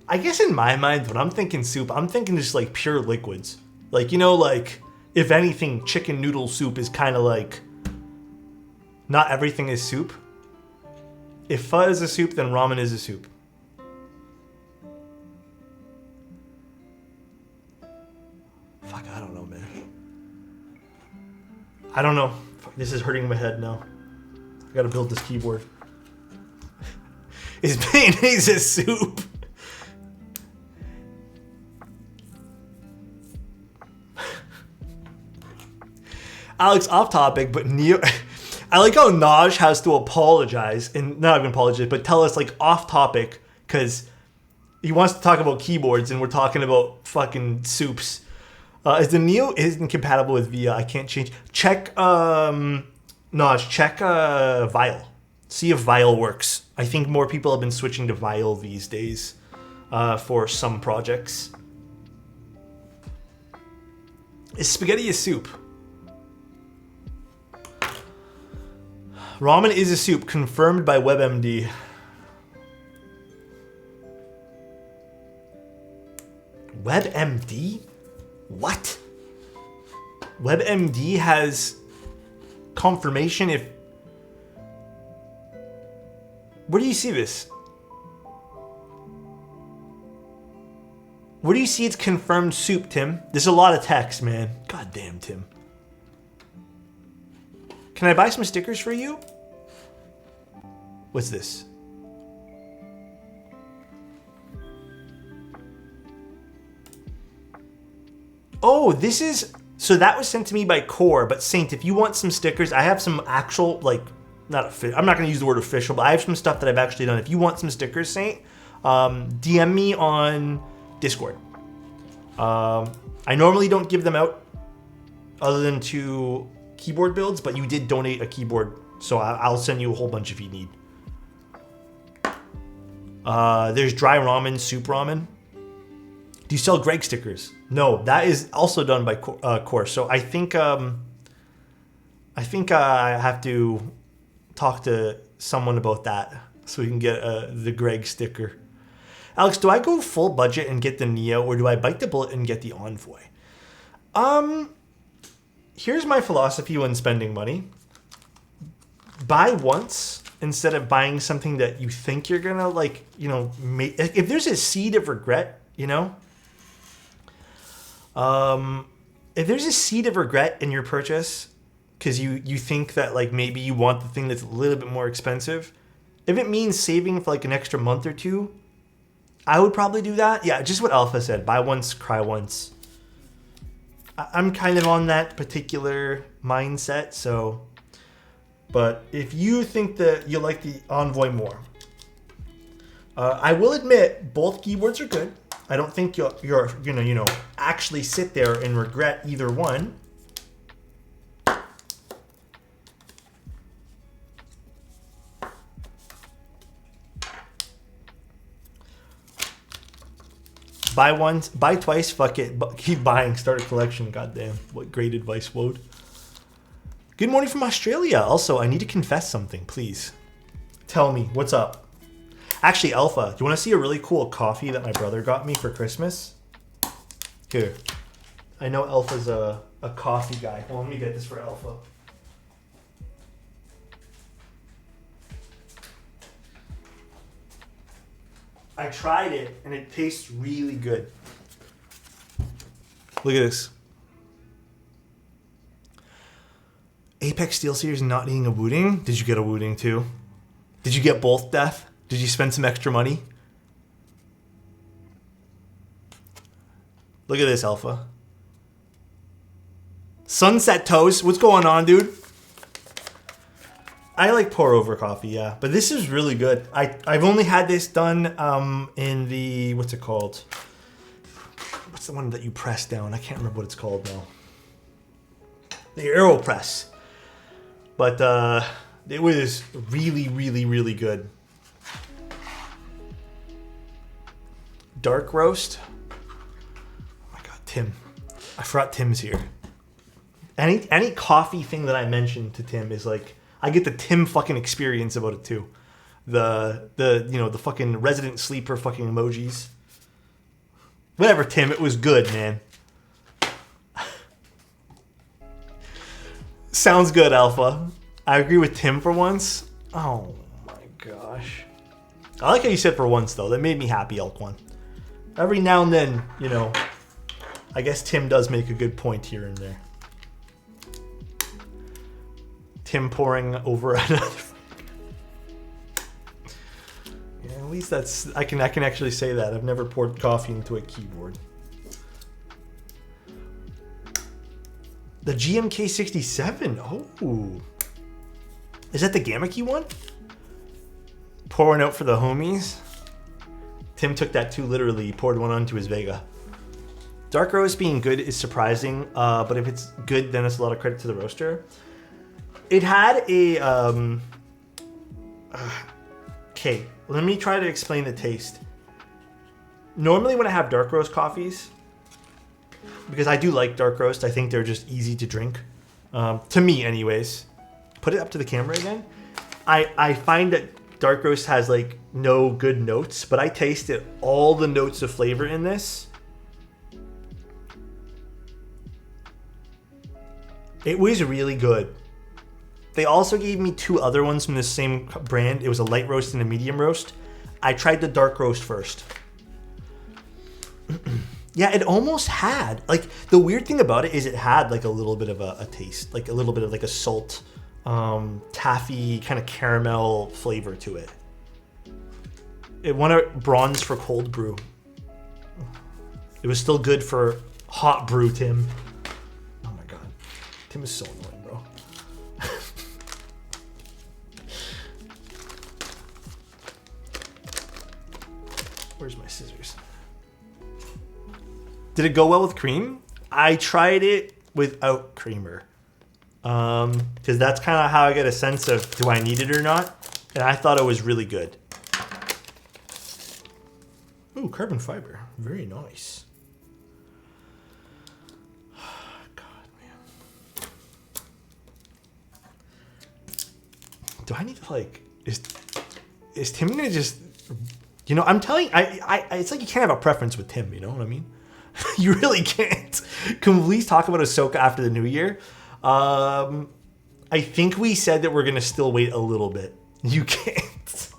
I guess in my mind, when I'm thinking soup, I'm thinking just like pure liquids. Like, you know, like, if anything, chicken noodle soup is kind of like, not everything is soup. If pho is a soup, then ramen is a soup. Fuck, I don't know, man. I don't know. Fuck, this is hurting my head now. I gotta build this keyboard. Is mayonnaise a soup? Alex, off topic, but Neo... I like how Naj has to apologize, and not even apologize, but tell us, like, off topic, because he wants to talk about keyboards, and we're talking about fucking soups. Is the Neo isn't compatible with VIA? I can't change. Check, Naj, check Vial. See if Vial works. I think more people have been switching to Vial these days for some projects. Is spaghetti a soup? Ramen is a soup, confirmed by WebMD. WebMD? What? WebMD has confirmation if... Where do you see this? Where do you see it's confirmed soup, Tim? There's a lot of text, man. God damn, Tim. Can I buy some stickers for you? What's this? Oh, this is... So that was sent to me by Core, but Saint, if you want some stickers, I have some actual, like... I'm not going to use the word official, but I have some stuff that I've actually done. If you want some stickers, Saint, DM me on Discord. I normally don't give them out other than to... keyboard builds, but you did donate a keyboard, so I'll send you a whole bunch if you need. There's dry ramen, soup ramen. Do you sell Greg stickers? No, that is also done by Course. So I think I have to talk to someone about that so we can get the Greg sticker. Alex, do I go full budget and get the Neo, or do I bite the bullet and get the Envoy? Here's my philosophy when spending money. Buy once instead of buying something that you think you're gonna like, you know, make. If there's a seed of regret, you know, if there's a seed of regret in your purchase because you think that like maybe you want the thing that's a little bit more expensive, if it means saving for like an extra month or two, I would probably do that. Yeah, just what Alpha said, buy once, cry once. I'm kind of on that particular mindset, so. But if you think that you like the Envoy more, I will admit both keyboards are good. I don't think you're gonna actually sit there and regret either one. Buy once, buy twice, fuck it. Keep buying, start a collection. Goddamn, what great advice, Wode. Good morning from Australia. Also, I need to confess something, please. Tell me, what's up? Actually, Alpha, do you want to see a really cool coffee that my brother got me for Christmas? Here. I know Alpha's a coffee guy. Well, let me get this for Alpha. I tried it, and it tastes really good. Look at this. Apex SteelSeries not needing a Wooding? Did you get a Wooding too? Did you get both, Death? Did you spend some extra money? Look at this, Alpha. Sunset Toast. What's going on, dude? I like pour over coffee, yeah. But this is really good. I've only had this done in the, what's it called? What's the one that you press down? I can't remember what it's called now. The AeroPress. But it was really, really, really good. Dark roast. Oh my god, Tim. I forgot Tim's here. Any coffee thing that I mentioned to Tim is like, I get the Tim fucking experience about it too. The fucking resident sleeper fucking emojis. Whatever, Tim, it was good, man. Sounds good, Alpha. I agree with Tim for once. Oh my gosh. I like how you said for once though. That made me happy, Elk One. Every now and then, I guess Tim does make a good point here and there. Tim pouring over another. Yeah, at least that's I can actually say that. I've never poured coffee into a keyboard. The GMK67. Oh, is that the Gamma Key one? Pouring out for the homies. Tim took that too literally. He poured one onto his Vega. Dark roast being good is surprising, but if it's good, then it's a lot of credit to the roaster. It had a okay, let me try to explain the taste. Normally when I have dark roast coffees, because I do like dark roast, I think they're just easy to drink. To me anyways. Put it up to the camera again. I find that dark roast has like no good notes, but I tasted all the notes of flavor in this. It was really good. They also gave me two other ones from the same brand. It was a light roast and a medium roast. I tried the dark roast first. Yeah, it almost had, like, the weird thing about it is it had like a little bit of a taste, like a little bit of like a salt, taffy kind of caramel flavor to it. It won a bronze for cold brew. It was still good for hot brew, Tim. Oh my God. Tim is so annoying, bro. Where's my scissors? Did it go well with cream? I tried it without creamer. Because that's kind of how I get a sense of do I need it or not. And I thought it was really good. Ooh, carbon fiber. Very nice. God, man. Do I need to like... Is Tim gonna just You know, I'm telling it's like you can't have a preference with Tim, you know what I mean? You really can't. Can we please talk about Ahsoka after the new year? I think we said that we're going to still wait a little bit. You can't.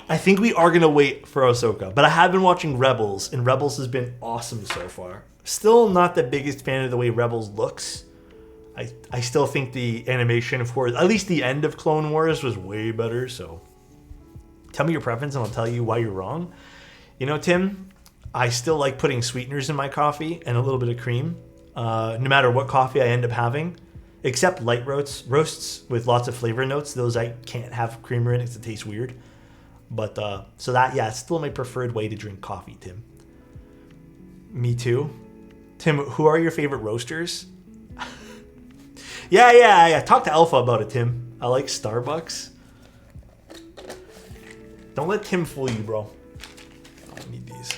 I think we are going to wait for Ahsoka. But I have been watching Rebels, and Rebels has been awesome so far. Still not the biggest fan of the way Rebels looks. I still think the animation for at least the end of Clone Wars was way better. So tell me your preference, and I'll tell you why you're wrong. You know, Tim, I still like putting sweeteners in my coffee and a little bit of cream, no matter what coffee I end up having. Except light roasts with lots of flavor notes. Those I can't have creamer in it because it tastes weird. But, so that, yeah, it's still my preferred way to drink coffee, Tim. Me too. Tim, who are your favorite roasters? Yeah. Talk to Alpha about it, Tim. I like Starbucks. Don't let Tim fool you, bro. I need these.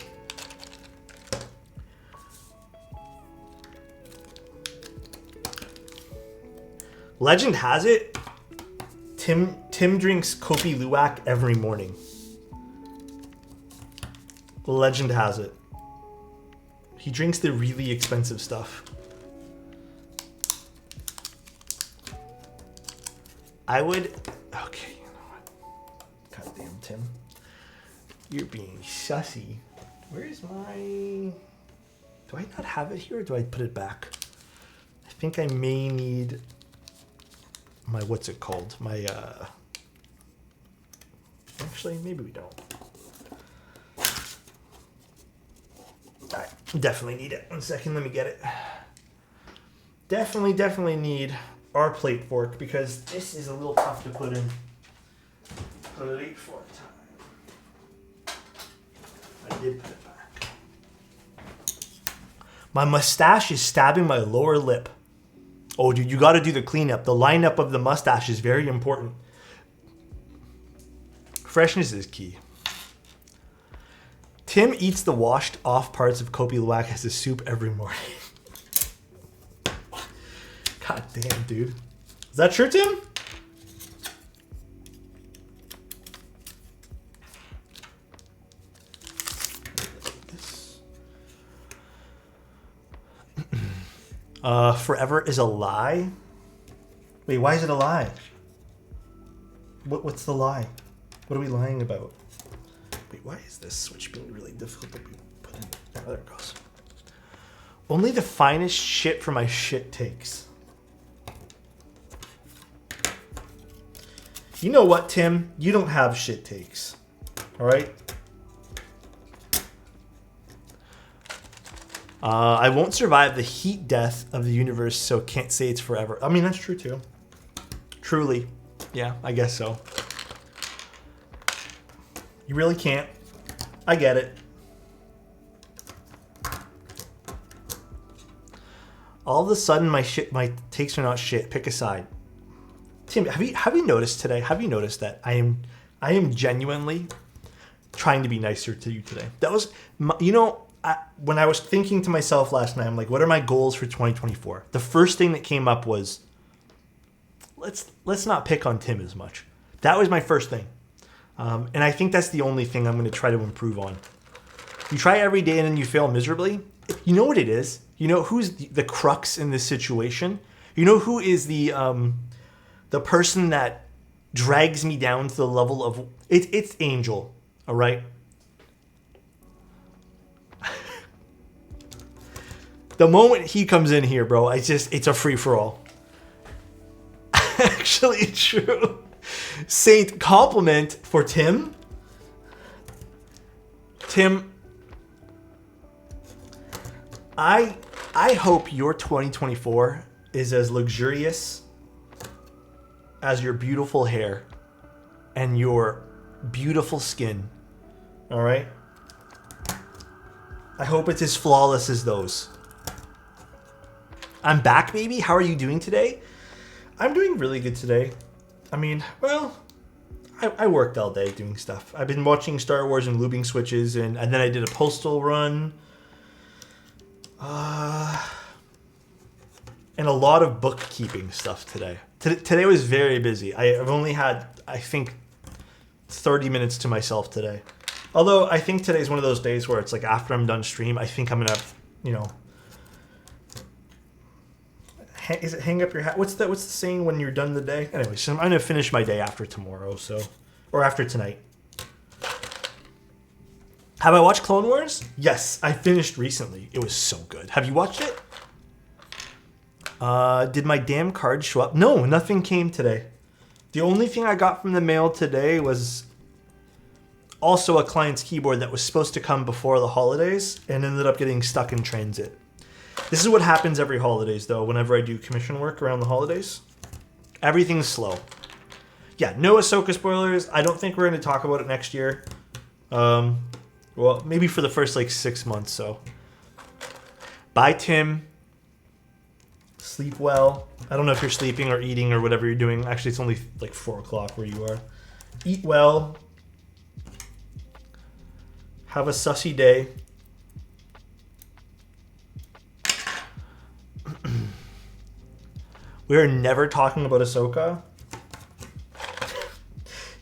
Legend has it, Tim drinks Kopi Luwak every morning. Legend has it. He drinks the really expensive stuff. I would... Okay, you know what? God damn, Tim. You're being sussy. Where's my... Do I not have it here, or do I put it back? I think I may need... my, what's it called? My, actually, maybe we don't. I definitely need it. 1 second, let me get it. Definitely need our plate fork, because this is a little tough to put in. Plate fork time. I did put it back. My mustache is stabbing my lower lip. Oh, dude, you got to do the cleanup. The lineup of the mustache is very important. Freshness is key. Tim eats the washed off parts of Kopi Luwak as a soup every morning. God damn, dude. Is that true, Tim? Forever is a lie? Wait, why is it a lie? What's the lie? What are we lying about? Wait, why is this switch being really difficult to put in? Oh, there it goes. Only the finest shit for my shit takes. You know what, Tim? You don't have shit takes. All right? I won't survive the heat death of the universe, so can't say it's forever. I mean, that's true too. Truly. Yeah, I guess so. You really can't. I get it. All of a sudden, my takes are not shit. Pick a side. Tim, have you noticed today? Have you noticed that I am genuinely trying to be nicer to you today? That was, you know, when I was thinking to myself last night, I'm like, what are my goals for 2024? The first thing that came up was, let's not pick on Tim as much. That was my first thing. And I think that's the only thing I'm going to try to improve on. You try every day and then you fail miserably. You know what it is? You know who's the crux in this situation? You know who is the person that drags me down to the level of... It's Angel, all right? The moment he comes in here, bro, it's a free-for-all. Actually, it's true. Saint, compliment for Tim. Tim, I hope your 2024 is as luxurious as your beautiful hair and your beautiful skin. All right? I hope it's as flawless as those. I'm back, baby. How are you doing today? I'm doing really good today. I mean, well, I worked all day doing stuff. I've been watching Star Wars and lubing switches, and then I did a postal run. And a lot of bookkeeping stuff today. Today was very busy. I've only had, I think, 30 minutes to myself today. Although I think today's one of those days where it's like after I'm done stream, I think I'm gonna, you know, is it hang up your hat? What's the saying when you're done the day? Anyway, so I'm gonna finish my day after tomorrow, so or after tonight. Have I watched Clone Wars? Yes, I finished recently. It was so good. Have you watched it? Did my damn card show up? No, nothing came today. The only thing I got from the mail today was also a client's keyboard that was supposed to come before the holidays and ended up getting stuck in transit. This is what happens every holidays, though, whenever I do commission work around the holidays. Everything's slow. Yeah, no Ahsoka spoilers. I don't think we're going to talk about it next year. Well, maybe for the first, 6 months, so. Bye, Tim. Sleep well. I don't know if you're sleeping or eating or whatever you're doing. Actually, it's only, 4 o'clock where you are. Eat well. Have a sussy day. We're never talking about Ahsoka.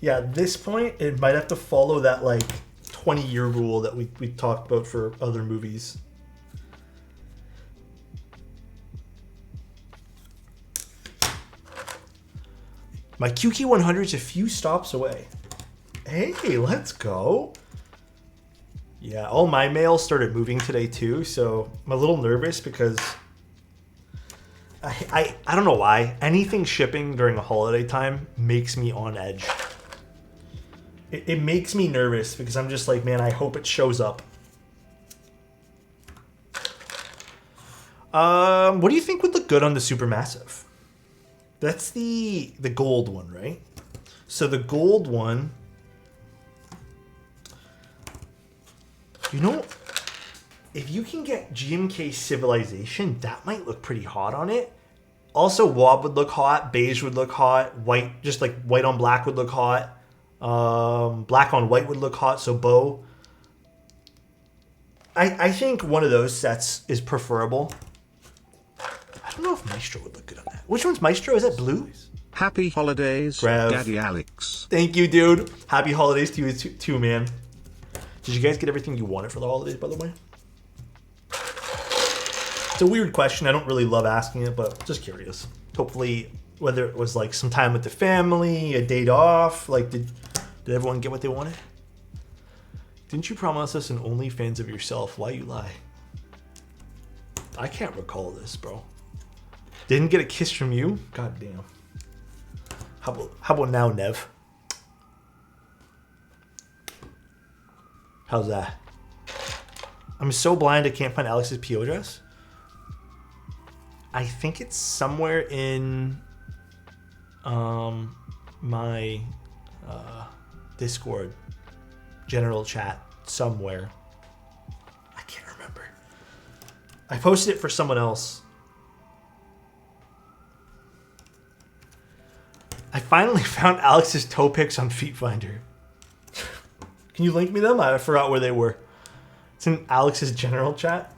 Yeah, at this point, it might have to follow that 20-year rule that we talked about for other movies. My QQ100 is a few stops away. Hey, let's go. Yeah, all my mail started moving today too, so I'm a little nervous because I don't know why. Anything shipping during a holiday time makes me on edge. It makes me nervous because I'm just like, man, I hope it shows up. What do you think would look good on the Supermassive? That's the gold one, right? So the gold one, you know, if you can get GMK Civilization, that might look pretty hot on it. Also, WOB would look hot. Beige would look hot. White, just white on black would look hot. Black on white would look hot. So bow. I think one of those sets is preferable. I don't know if Maestro would look good on that. Which one's Maestro? Is that blue? Happy holidays, Grav. Daddy Alex. Thank you, dude. Happy holidays to you too, man. Did you guys get everything you wanted for the holidays, by the way? It's a weird question. I don't really love asking it, but just curious. Hopefully, whether it was some time with the family, a date off, did everyone get what they wanted? Didn't you promise us an OnlyFans of yourself? Why you lie? I can't recall this, bro. Didn't get a kiss from you? God damn. How about now, Nev? How's that? I'm so blind I can't find Alex's PO address. I think it's somewhere in my Discord general chat somewhere. I can't remember. I posted it for someone else. I finally found Alex's toe pics on Feet Finder. Can you link me them? I forgot where they were. It's in Alex's general chat.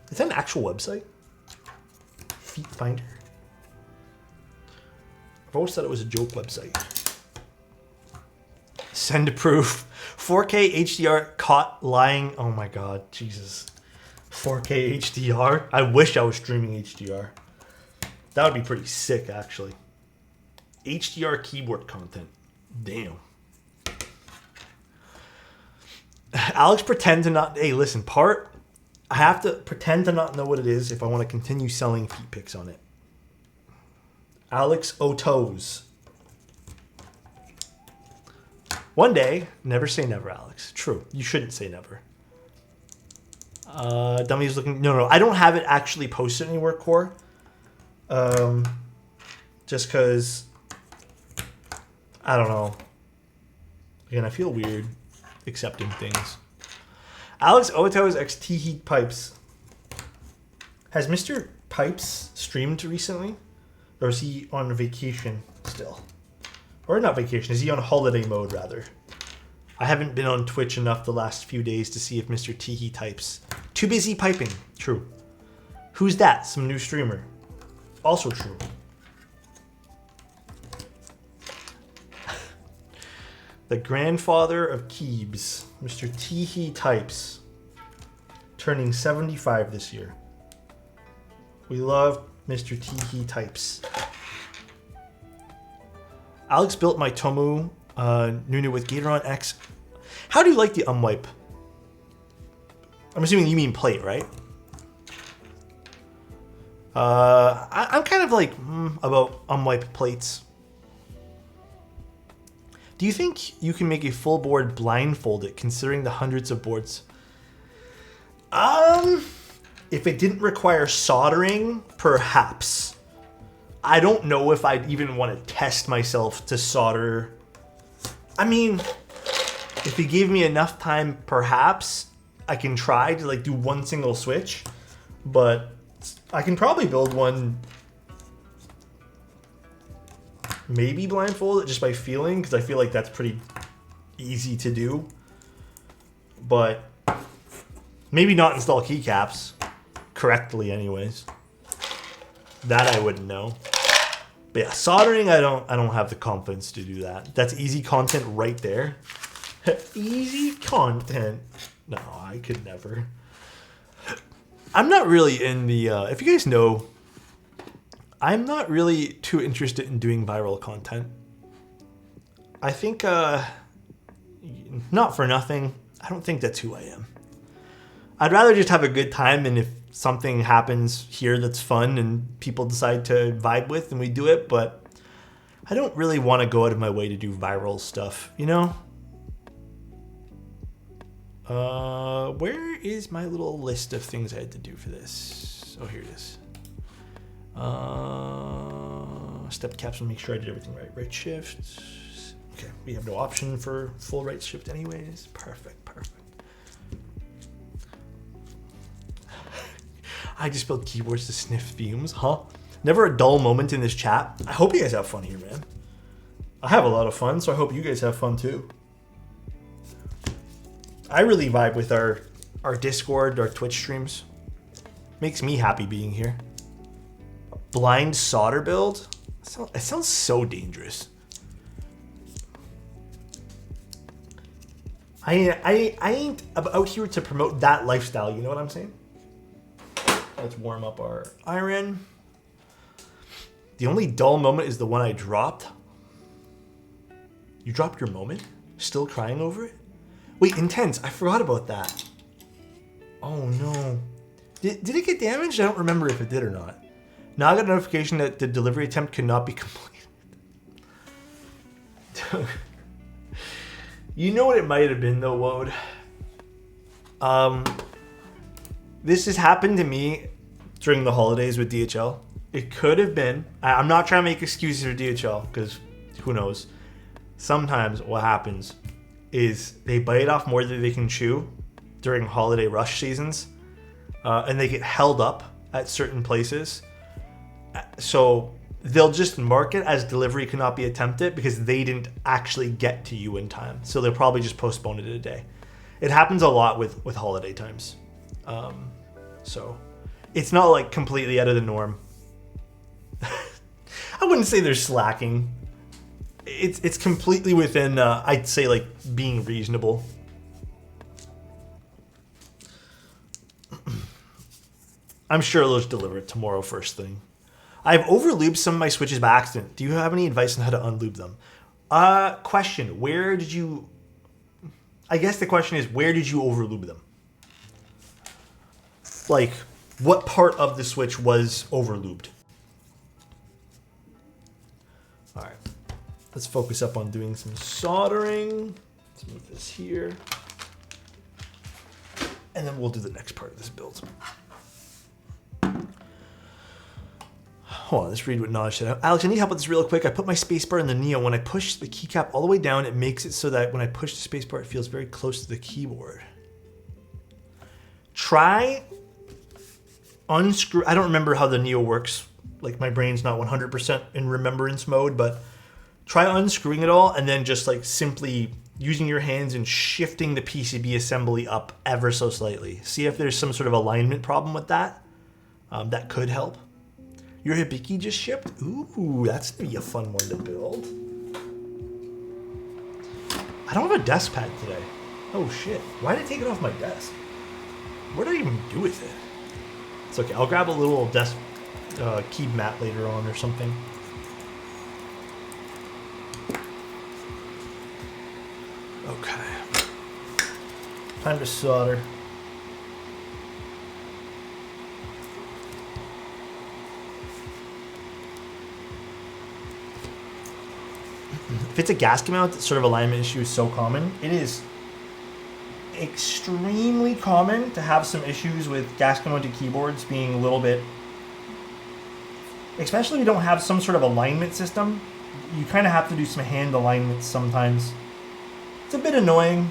Is that an actual website? Feet Finder. I've always thought it was a joke website. Send to proof. 4K HDR caught lying. Oh my god, Jesus. 4K HDR. I wish I was streaming HDR. That would be pretty sick, actually. HDR keyboard content. Damn. Alex pretend to not. Hey, listen, I have to pretend to not know what it is if I want to continue selling feet pics on it. Alexotos. One day, never say never, Alex. True. You shouldn't say never. Dummy's looking. No. I don't have it actually posted anywhere, Core. Just because. I don't know. Again, I feel weird accepting things. Alex Oto's XT Heat Pipes. Has Mr. Pipes streamed recently? Or is he on vacation still? Or not vacation, is he on holiday mode rather? I haven't been on Twitch enough the last few days to see if Mr. Teehee types. Too busy piping. True. Who's that? Some new streamer. Also true. The grandfather of Keebs, Mr. Teehee Types, turning 75 this year. We love Mr. Teehee Types. Alex built my Tomu Nunu with Gatoron X. How do you like the unwipe? I'm assuming you mean plate, right? I'm kind of like about unwipe plates. Do you think you can make a full board blindfolded considering the hundreds of boards? If it didn't require soldering, perhaps. I don't know if I'd even want to test myself to solder. I mean, if you gave me enough time, perhaps I can try to like do one single switch, but I can probably build one maybe blindfolded just by feeling, because I feel like that's pretty easy to do. But maybe not install keycaps correctly anyways. That I wouldn't know. But yeah, soldering, I don't have the confidence to do that. That's easy content right there. Easy content. No, I could never. I'm not really in the, if you guys know, I'm not really too interested in doing viral content. I think, not for nothing, I don't think that's who I am. I'd rather just have a good time, and if something happens here that's fun and people decide to vibe with, and we do it, but I don't really want to go out of my way to do viral stuff, you know? Where is my little list of things I had to do for this? Oh, here it is. Step caps will make sure I did everything right. Right shift. Okay, we have no option for full right shift anyways. Perfect, perfect. I just built keyboards to sniff fumes, huh? Never a dull moment in this chat. I hope you guys have fun here, man. I have a lot of fun, so I hope you guys have fun too. I really vibe with our Discord, our Twitch streams. Makes me happy being here. Blind solder build? It sounds so dangerous. I ain't out here to promote that lifestyle, you know what I'm saying? Let's warm up our iron. The only dull moment is the one I dropped. You dropped your moment? Still crying over it? Wait, intense. I forgot about that. Oh no. Did it get damaged? I don't remember if it did or not. Now I got a notification that the delivery attempt could not be completed. You know what it might have been though, Wode? This has happened to me during the holidays with DHL. It could have been. I'm not trying to make excuses for DHL, because who knows. Sometimes what happens is they bite off more than they can chew during holiday rush seasons, and they get held up at certain places. So they'll just mark it as delivery cannot be attempted because they didn't actually get to you in time. So they'll probably just postpone it a day. It happens a lot with holiday times. So it's not like completely out of the norm. I wouldn't say they're slacking. It's completely within, I'd say, like, being reasonable. I'm sure they'll just deliver it tomorrow first thing. I've overlubed some of my switches by accident. Do you have any advice on how to unlube them? Question, where did you... I guess the question is, where did you overlube them? Like, what part of the switch was overlubed? All right. Let's focus up on doing some soldering. Let's move this here. And then we'll do the next part of this build. Hold on, let's read what Knowledge said. Alex, I need help with this real quick. I put my spacebar in the Neo. When I push the keycap all the way down, it makes it so that when I push the spacebar, it feels very close to the keyboard. Try unscrew. I don't remember how the Neo works. Like, my brain's not 100% in remembrance mode, but try unscrewing it all and then just like simply using your hands and shifting the PCB assembly up ever so slightly. See if there's some sort of alignment problem with that. That could help. Your Hibiki just shipped? Ooh, that's gonna be a fun one to build. I don't have a desk pad today. Oh shit. Why did I take it off my desk? What did I even do with it? It's okay. I'll grab a little desk key mat later on or something. Okay. Time to solder. If it's a gasket mount, sort of alignment issue is so common. It is extremely common to have some issues with gasket mounted keyboards being a little bit, especially if you don't have some sort of alignment system. You kind of have to do some hand alignments sometimes. It's a bit annoying.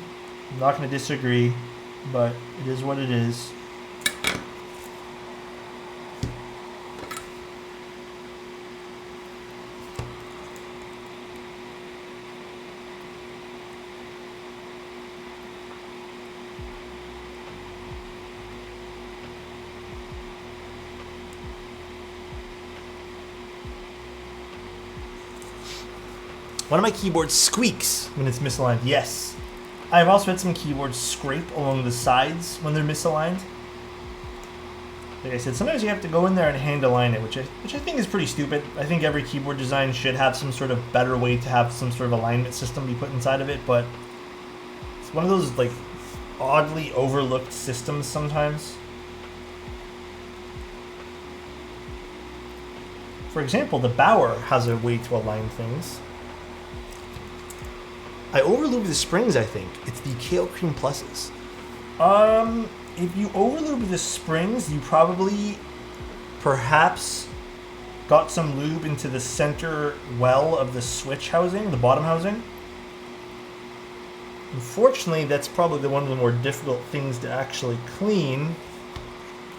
I'm not going to disagree, but it is what it is. One of my keyboards squeaks when it's misaligned. Yes. I've also had some keyboards scrape along the sides when they're misaligned. Like I said, sometimes you have to go in there and hand align it, which I think is pretty stupid. I think every keyboard design should have some sort of better way to have some sort of alignment system be put inside of it, but it's one of those like oddly overlooked systems sometimes. For example, the Bauer has a way to align things. I overlube the springs, I think. It's the Kale Cream Pluses. If you overlube the springs, you probably perhaps got some lube into the center well of the switch housing, the bottom housing. Unfortunately, that's probably one of the more difficult things to actually clean.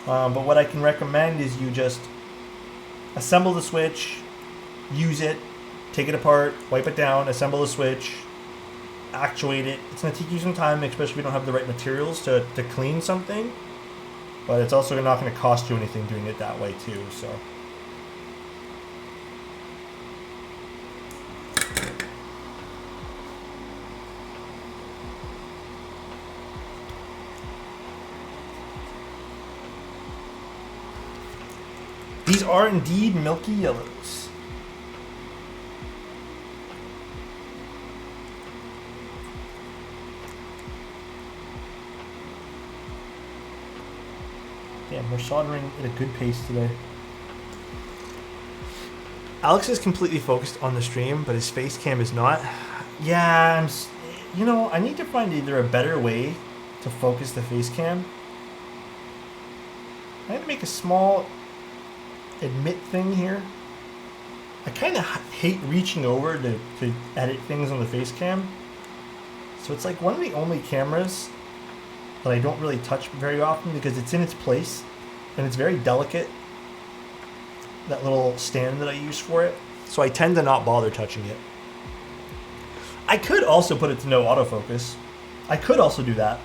But what I can recommend is you just assemble the switch, use it, take it apart, wipe it down, assemble the switch, actuate it. It's going to take you some time, especially if you don't have the right materials to clean something. But it's also not going to cost you anything doing it that way too. So these are indeed milky yellows. Damn, we're soldering at a good pace today. Alex is completely focused on the stream, but his face cam is not. Yeah, I need to find either a better way to focus the face cam. I had to make a small admit thing here. I kind of hate reaching over to edit things on the face cam. So it's like one of the only cameras that I don't really touch very often because it's in its place and it's very delicate, that little stand that I use for it. So I tend to not bother touching it. I could also put it to no autofocus. I could also do that.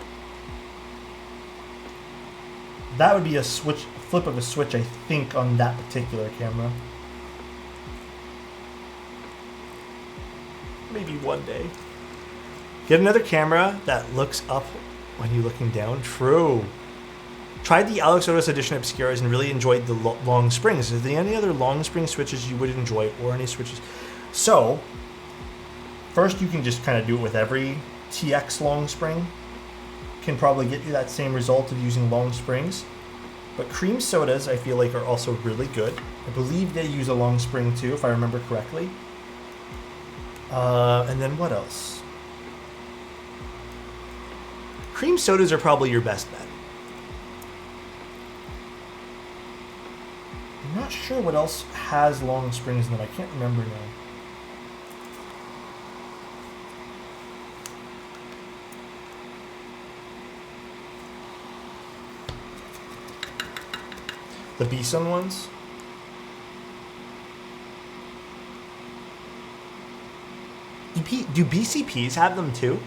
That would be a flip of a switch, I think, on that particular camera. Maybe one day. Get another camera that looks up when you're looking down. True. Tried the Alexotos Edition Obscuras and really enjoyed the long springs. Is there any other long spring switches you would enjoy, or any switches? So, first you can just kind of do it with every TX long spring. Can probably get you that same result of using long springs. But cream sodas, I feel like, are also really good. I believe they use a long spring too, if I remember correctly. And then what else? Cream sodas are probably your best bet. I'm not sure what else has long springs in them. I can't remember now. The B-Sun ones? Do BCPs have them too?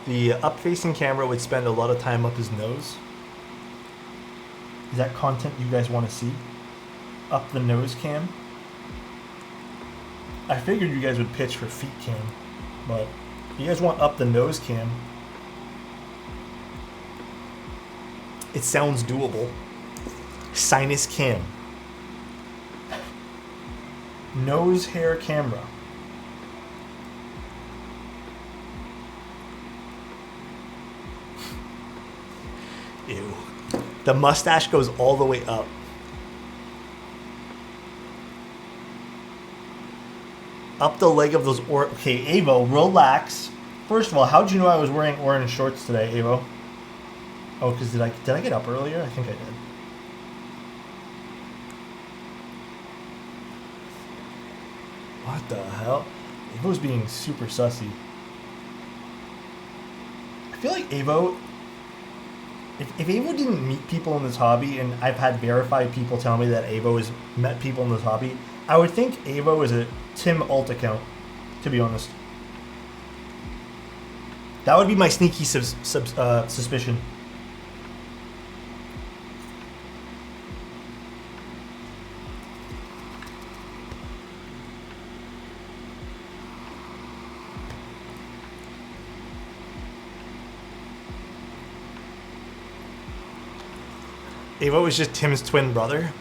The up-facing camera would spend a lot of time up his nose. Is that content you guys want to see? Up the nose cam? I figured you guys would pitch for feet cam. But if you guys want up the nose cam, it sounds doable. Sinus cam. Nose hair camera. Ew. The mustache goes all the way up. Up the leg of those okay, Avo, relax. First of all, how'd you know I was wearing orange shorts today, Avo? Oh, because did I get up earlier? I think I did. What the hell? Avo's being super sussy. I feel like Avo... If Avo didn't meet people in this hobby, and I've had verified people tell me that Avo has met people in this hobby, I would think Avo is a Tim alt account, to be honest. That would be my sneaky suspicion. Avo is just Tim's twin brother.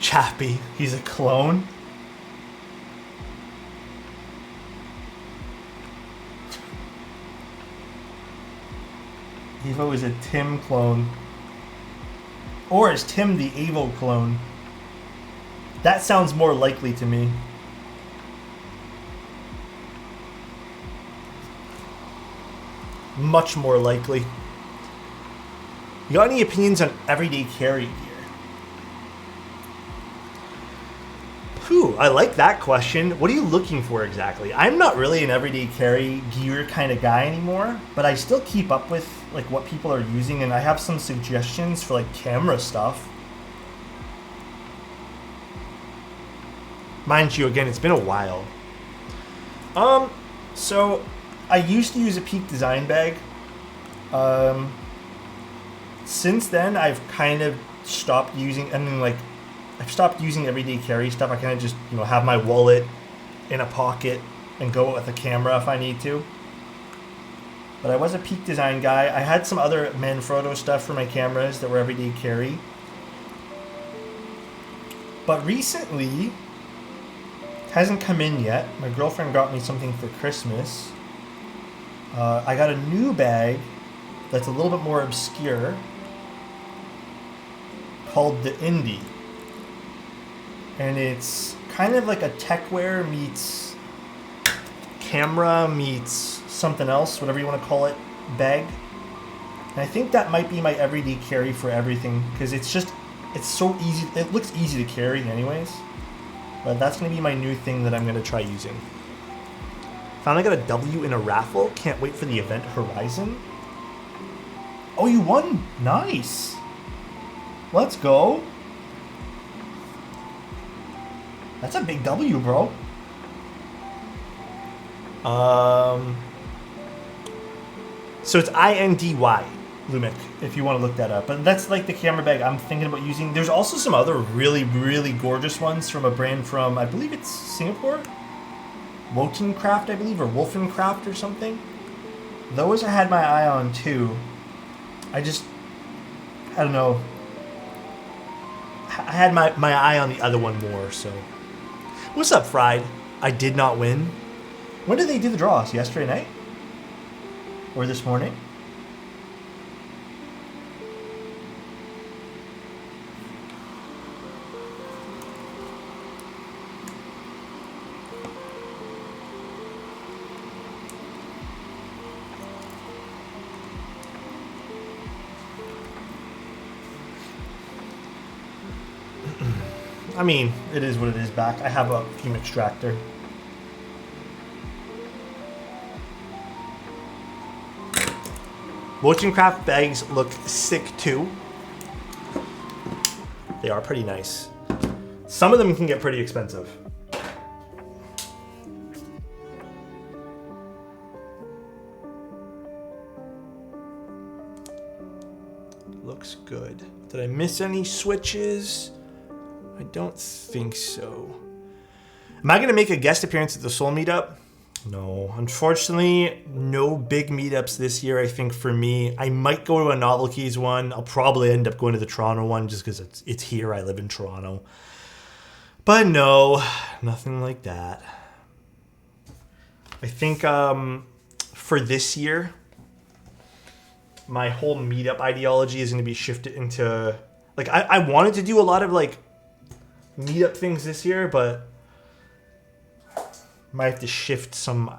Chappie. He's a clone. Avo is a Tim clone. Or is Tim the Avo clone? That sounds more likely to me. Much more likely. You got any opinions on everyday carry gear? Whew, I like that question. What are you looking for exactly? I'm not really an everyday carry gear kind of guy anymore, but I still keep up with like what people are using, and I have some suggestions for like camera stuff. Mind you, again, it's been a while. So I used to use a Peak Design bag. Since then, I've kind of stopped using, I've stopped using everyday carry stuff. I kind of just, have my wallet in a pocket and go with a camera if I need to. But I was a Peak Design guy. I had some other Manfrotto stuff for my cameras that were everyday carry. But recently, hasn't come in yet. My girlfriend got me something for Christmas. I got a new bag that's a little bit more obscure called the Indie. And it's kind of like a techwear meets camera meets something else, whatever you want to call it, bag. And I think that might be my everyday carry for everything, because it's so easy. It looks easy to carry anyways. But that's going to be my new thing that I'm going to try using. Finally got a W in a raffle. Can't wait for the event Horizon. Oh, you won? Nice. Let's go. That's a big W, bro. So it's INDY, Lumic, if you want to look that up. But that's like the camera bag I'm thinking about using. There's also some other really, really gorgeous ones from a brand from, I believe it's Singapore? Wotencraft, I believe, or Wolfencraft or something. Those I had my eye on too. I don't know. I had my eye on the other one more, so. What's up, Fried? I did not win. When did they do the draws? Yesterday night? Or this morning? I mean, it is what it is back. I have a fume extractor. Wotencraft bags look sick too. They are pretty nice. Some of them can get pretty expensive. Looks good. Did I miss any switches? I don't think so. Am I going to make a guest appearance at the Seoul meetup? No, unfortunately, no big meetups this year. I think for me, I might go to a Novel Keys one. I'll probably end up going to the Toronto one just because it's here. I live in Toronto. But no, nothing like that. I think for this year, my whole meetup ideology is going to be shifted into, like, I wanted to do a lot of like meetup things this year, but might have to shift some.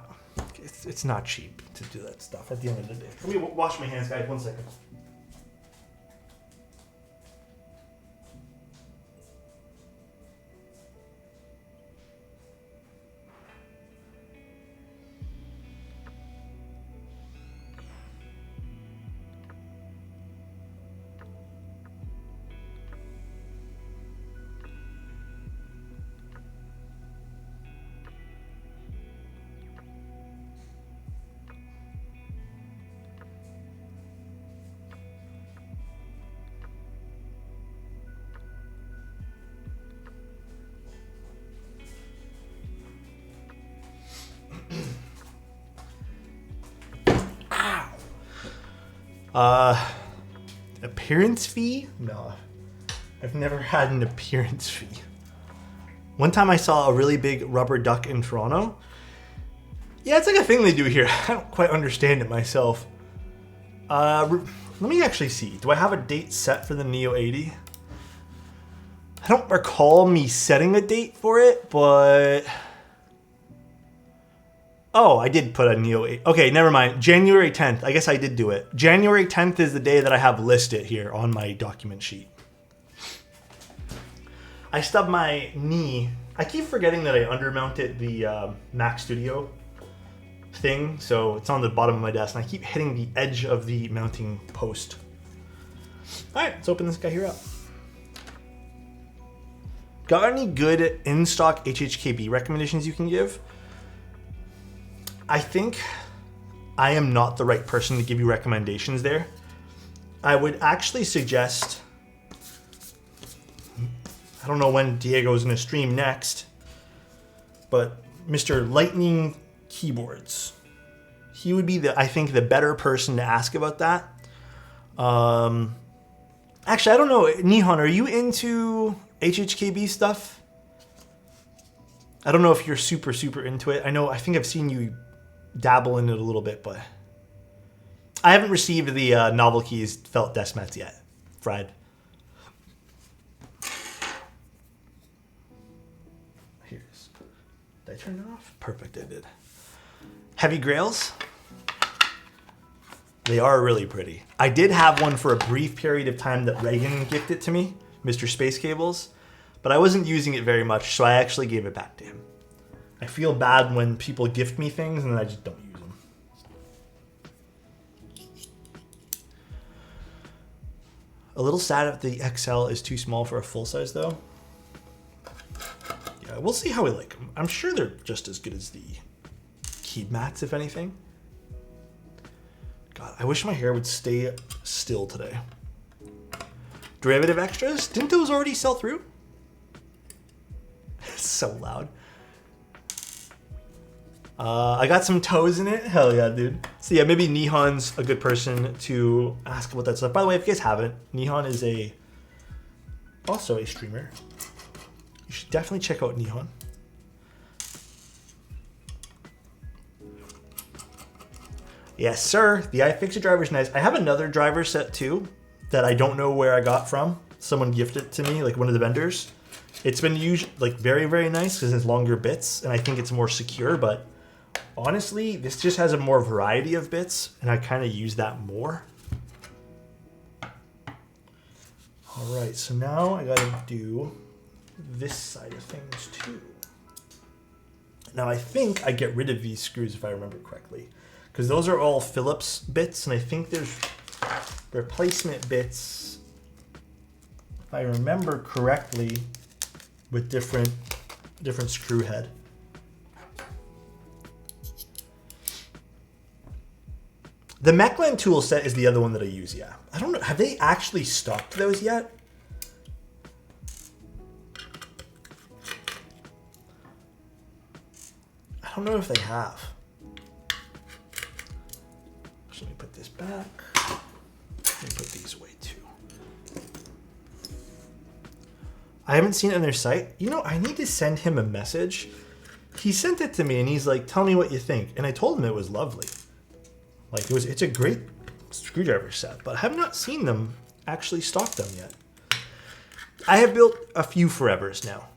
It's not cheap to do that stuff at the end of the day. Let me wash my hands, guys. 1 second. Appearance fee? No. I've never had an appearance fee. One time I saw a really big rubber duck in Toronto. Yeah, it's like a thing they do here. I don't quite understand it myself. Let me actually see. Do I have a date set for the Neo 80? I don't recall me setting a date for it, but... Oh, I did put a Neo 8. Okay, never mind. January 10th. I guess I did do it. January 10th is the day that I have listed here on my document sheet. I stubbed my knee. I keep forgetting that I undermounted the Mac Studio thing, so it's on the bottom of my desk, and I keep hitting the edge of the mounting post. All right, let's open this guy here up. Got any good in-stock HHKB recommendations you can give? I think I am not the right person to give you recommendations there. I would actually suggest, I don't know when Diego's going to stream next, but Mr. Lightning Keyboards. He would be, I think, the better person to ask about that. Actually, I don't know. Nihon, are you into HHKB stuff? I don't know if you're super into it. I think I've seen you dabble in it a little bit, but I haven't received the Novel Keys felt desk mats yet. Fried. Here's. Did I turn it off? Perfect, I did. Heavy Grails. They are really pretty. I did have one for a brief period of time that Reagan gifted to me, Mr. Space Cables, but I wasn't using it very much, so I actually gave it back to him. I feel bad when people gift me things and I just don't use them. A little sad if the XL is too small for a full size though. Yeah, we'll see how we like them. I'm sure they're just as good as the key mats, if anything. God, I wish my hair would stay still today. Derivative extras? Didn't those already sell through? It's so loud. I got some toes in it. Hell yeah, dude. So yeah, maybe Nihon's a good person to ask about that stuff. By the way, if you guys haven't, Nihon is also a streamer. You should definitely check out Nihon. Yes, sir. The iFixit driver's nice. I have another driver set too that I don't know where I got from. Someone gifted it to me, like one of the vendors. It's been used like very nice because it's longer bits, and I think it's more secure, but honestly, this just has a more variety of bits, and I kind of use that more. All right, so now I gotta do this side of things too. Now I think I get rid of these screws if I remember correctly, because those are all Phillips bits, and I think there's replacement bits, if I remember correctly, with different screw head. The Mechland tool set is the other one that I use, yeah. I don't know, have they actually stocked those yet? I don't know if they have. So let me put this back. Let me put these away too. I haven't seen it on their site. You know, I need to send him a message. He sent it to me and he's like, tell me what you think. And I told him it was lovely. Like it's a great screwdriver set, but I have not seen them actually stock them yet. I have built a few Forevers now.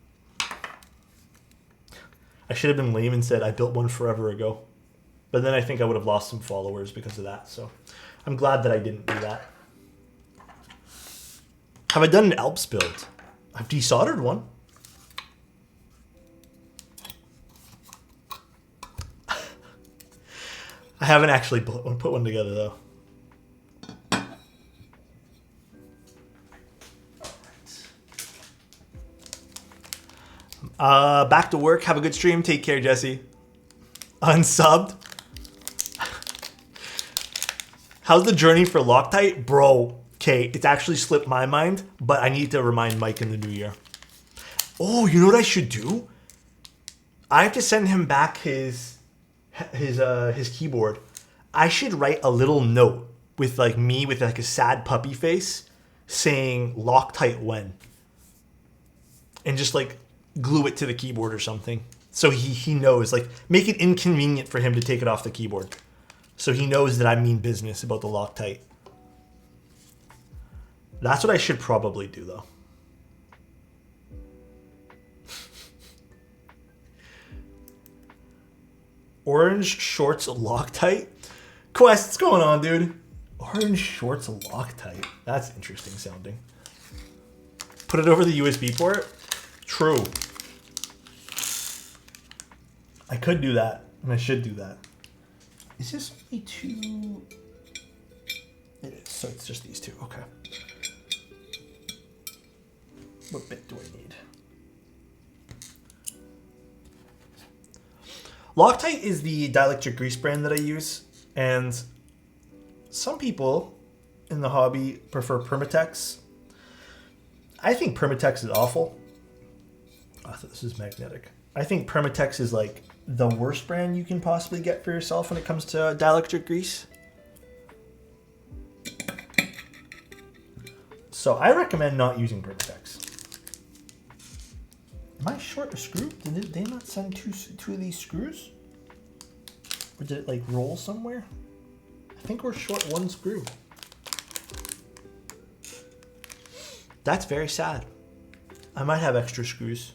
I should have been lame and said I built one forever ago. But then I think I would have lost some followers because of that. So I'm glad that I didn't do that. Have I done an Alps build? I've desoldered one. I haven't actually put one together though. Back to work. Have a good stream. Take care, Jesse. Unsubbed. How's the journey for Loctite? Bro, okay, it's actually slipped my mind, but I need to remind Mike in the new year. Oh, you know what I should do? I have to send him back his keyboard. I should write a little note with like me with like a sad puppy face saying Loctite when. And just like glue it to the keyboard or something. So he knows, like make it inconvenient for him to take it off the keyboard. So he knows that I mean business about the Loctite. That's what I should probably do though. Orange shorts Loctite? Quest, what's going on, dude? Orange shorts Loctite. That's interesting sounding. Put it over the USB port? True. I could do that, and I should do that. Is this only two? It is, so it's just these two, okay. What bit do I need? Loctite is the dielectric grease brand that I use, and some people in the hobby prefer Permatex. I think Permatex is awful. I thought this is magnetic. I think Permatex is like the worst brand you can possibly get for yourself when it comes to dielectric grease. So I recommend not using Permatex. Am I short a screw? Did they not send two of these screws? Or did it like roll somewhere? I think we're short one screw. That's very sad. I might have extra screws.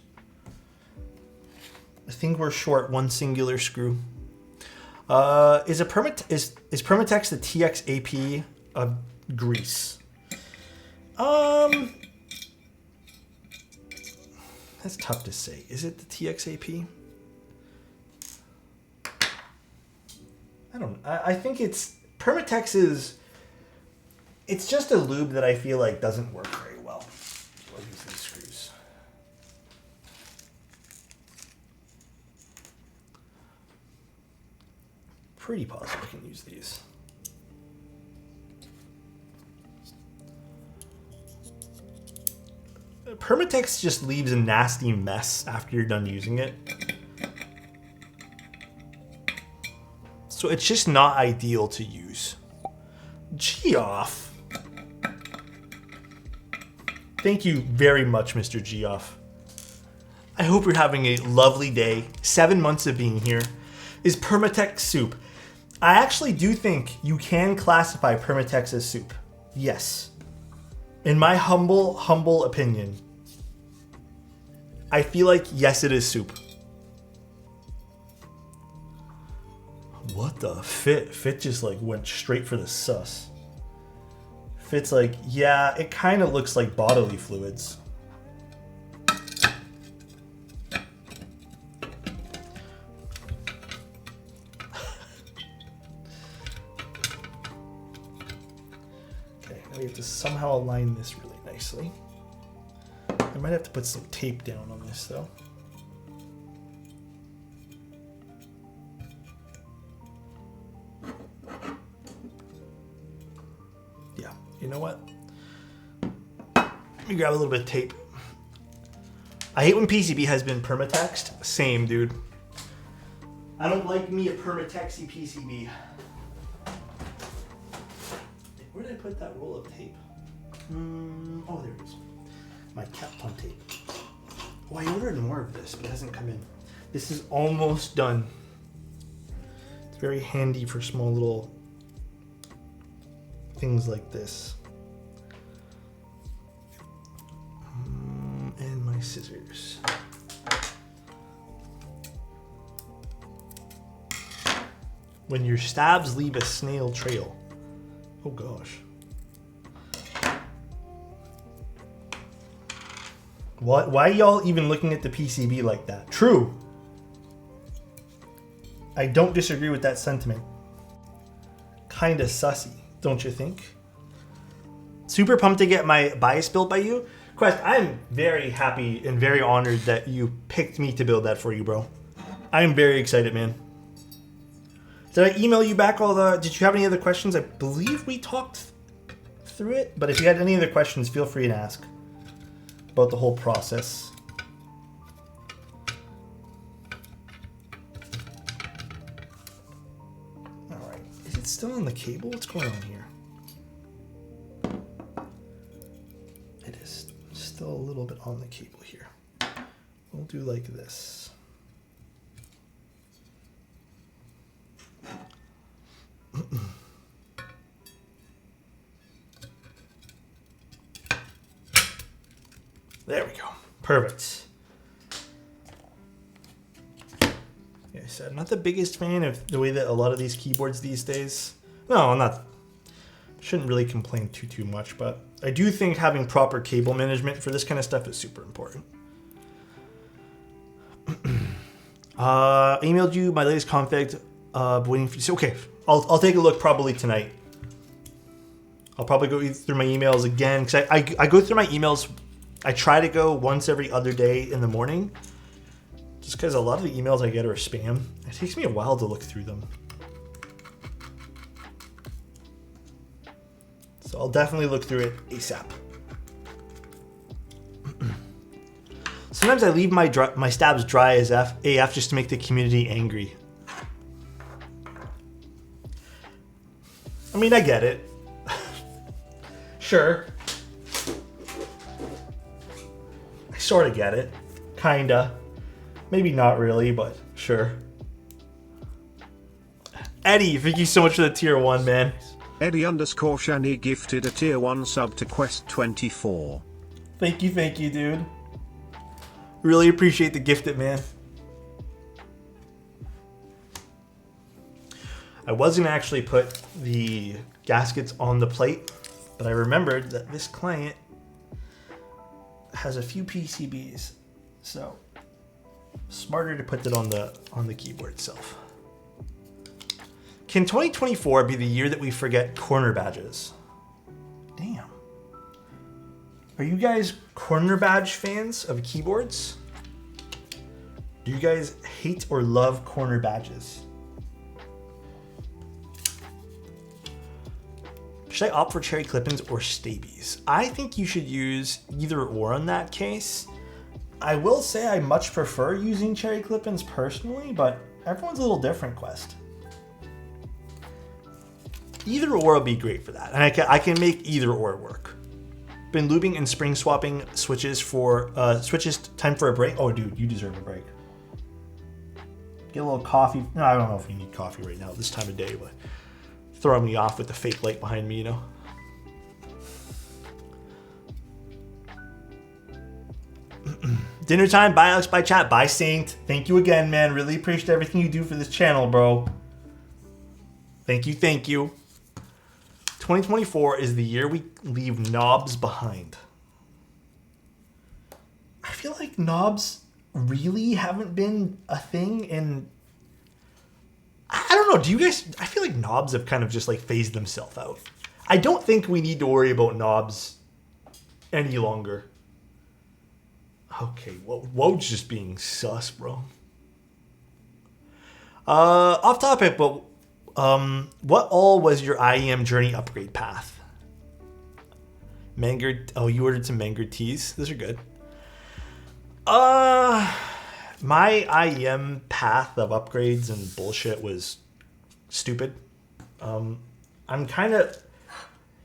I think we're short one singular screw. Is Permatex the TXAP of grease? That's tough to say. Is it the TXAP? I think it's Permatex is. It's just a lube that I feel like doesn't work very well. I'll use these screws. Pretty positive I can use these. Permatex just leaves a nasty mess after you're done using it. So it's just not ideal to use. Geoff. Thank you very much, Mr. Geoff. I hope you're having a lovely day. 7 months of being here. Is Permatex soup? I actually do think you can classify Permatex as soup. Yes. In my humble opinion, I feel like, yes, it is soup. What the fit? Fit just like went straight for the sus. Fit's like, yeah, it kind of looks like bodily fluids. Okay, now we have to somehow align this really nicely. I might have to put some tape down on this though. Yeah, you know what? Let me grab a little bit of tape. I hate when PCB has been permatexed. Same, dude. I don't like me a permatexy PCB. Where did I put that roll of tape? Oh, there it is. My Kapton tape. Oh, I ordered more of this, but it hasn't come in. This is almost done. It's very handy for small little things like this. And my scissors. When your stabs leave a snail trail. Oh gosh. What? Why are y'all even looking at the PCB like that? True. I don't disagree with that sentiment. Kinda sussy, don't you think? Super pumped to get my bias built by you. Quest, I'm very happy and very honored that you picked me to build that for you, bro. I'm very excited, man. Did I email you back all the... Did you have any other questions? I believe we talked through it, but if you had any other questions, feel free to ask about the whole process. All right. Is it still on the cable? What's going on here? It is still a little bit on the cable here. We'll do like this. There we go. Perfect. Like I said, I'm not the biggest fan of the way that a lot of these keyboards these days. No, I'm not. Shouldn't really complain too much, but I do think having proper cable management for this kind of stuff is super important. I emailed you my latest config. Waiting for you. Okay, I'll take a look probably tonight. I'll probably go through my emails again because I go through my emails. I try to go once every other day in the morning, just because a lot of the emails I get are spam. It takes me a while to look through them. So I'll definitely look through it ASAP. Sometimes I leave my stabs dry as AF just to make the community angry. I mean, I get it. Sure. I sort of get it. Kinda. Maybe not really, but sure. Eddie, thank you so much for the tier 1, man. Eddie_Shani gifted a tier 1 sub to Quest 24. Thank you, dude. Really appreciate the gifted, man. I was gonna actually put the gaskets on the plate, but I remembered that this client has a few PCBs, so smarter to put it on the keyboard itself. Can 2024 be the year that we forget corner badges? Damn. Are you guys corner badge fans of keyboards? Do you guys hate or love corner badges? Should I opt for cherry clip-ins or stabies? I think you should use either or in that case. I will say I much prefer using cherry clip-ins personally, but everyone's a little different, Quest. Either or will be great for that, and I can make either or work. Been looping and spring swapping switches for switches. Time for a break. Oh, dude, you deserve a break. Get a little coffee. No, I don't know if you need coffee right now this time of day, but throwing me off with the fake light behind me, you know. Dinner time. Bye, Alex. Bye, chat. Bye, Saint. Thank you again, man. Really appreciate everything you do for this channel, bro. Thank you. 2024 is the year we leave knobs behind. I feel like knobs really haven't been a thing in... I don't know, do you guys... I feel like knobs have kind of just like phased themselves out. I don't think we need to worry about knobs any longer. Okay, Woj's just being sus, bro. Off topic, but what all was your IEM journey upgrade path? Mangered... Oh, you ordered some Mangered teas? Those are good. my IEM path of upgrades and bullshit was stupid. I'm kind of,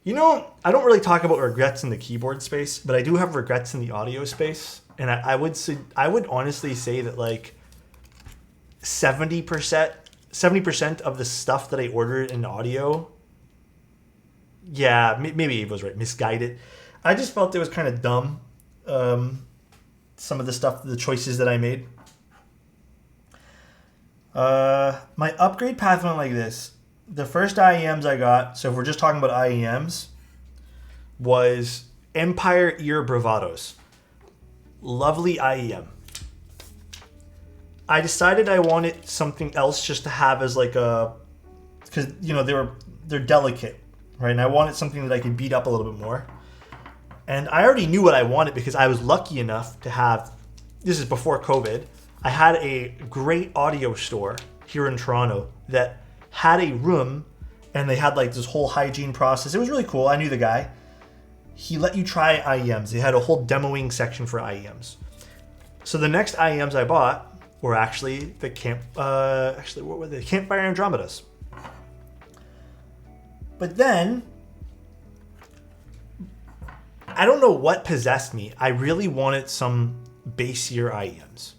I don't really talk about regrets in the keyboard space, but I do have regrets in the audio space. And I would honestly say that like 70% of the stuff that I ordered in audio, yeah, maybe Eve was right, misguided. I just felt it was kind of dumb. Some of the stuff, the choices that I made. My upgrade path went like this. The first IEMs I got, so if we're just talking about IEMs, was Empire Ear Bravados. Lovely IEM. I decided I wanted something else just to have as like a, because they're delicate, right? And I wanted something that I could beat up a little bit more. And I already knew what I wanted because I was lucky enough to have, this is before COVID, I had a great audio store here in Toronto that had a room and they had like this whole hygiene process. It was really cool. I knew the guy. He let you try IEMs. They had a whole demoing section for IEMs. So the next IEMs I bought were actually the what were they? Campfire Andromedas. But then, I don't know what possessed me. I really wanted some bassier IEMs.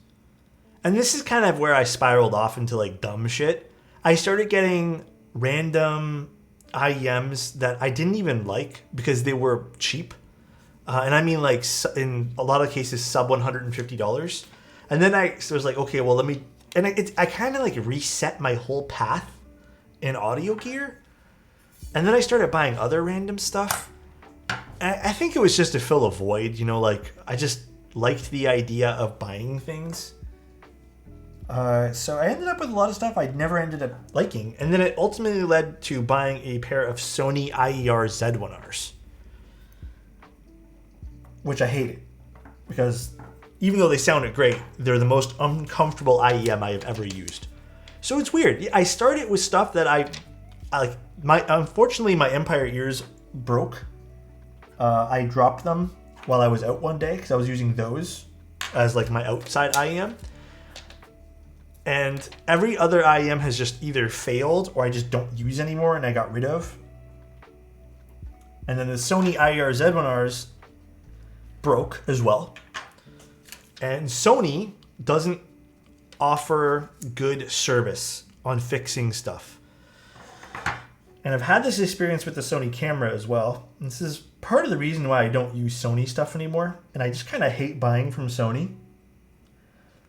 And this is kind of where I spiraled off into like dumb shit. I started getting random IEMs that I didn't even like because they were cheap. And I mean like in a lot of cases sub $150. And then I was like, okay, well I kind of like reset my whole path in audio gear. And then I started buying other random stuff. I think it was just to fill a void, like I just liked the idea of buying things. So I ended up with a lot of stuff I never ended up liking. And then it ultimately led to buying a pair of Sony IER Z1Rs. Which I hated. Because even though they sounded great, they're the most uncomfortable IEM I have ever used. So it's weird. I started with stuff that I like. Unfortunately, my Empire ears broke. I dropped them while I was out one day because I was using those as like my outside IEM. And every other IEM has just either failed or I just don't use anymore and I got rid of. And then the Sony IER Z1Rs broke as well. And Sony doesn't offer good service on fixing stuff. And I've had this experience with the Sony camera as well. And this is part of the reason why I don't use Sony stuff anymore. And I just kind of hate buying from Sony.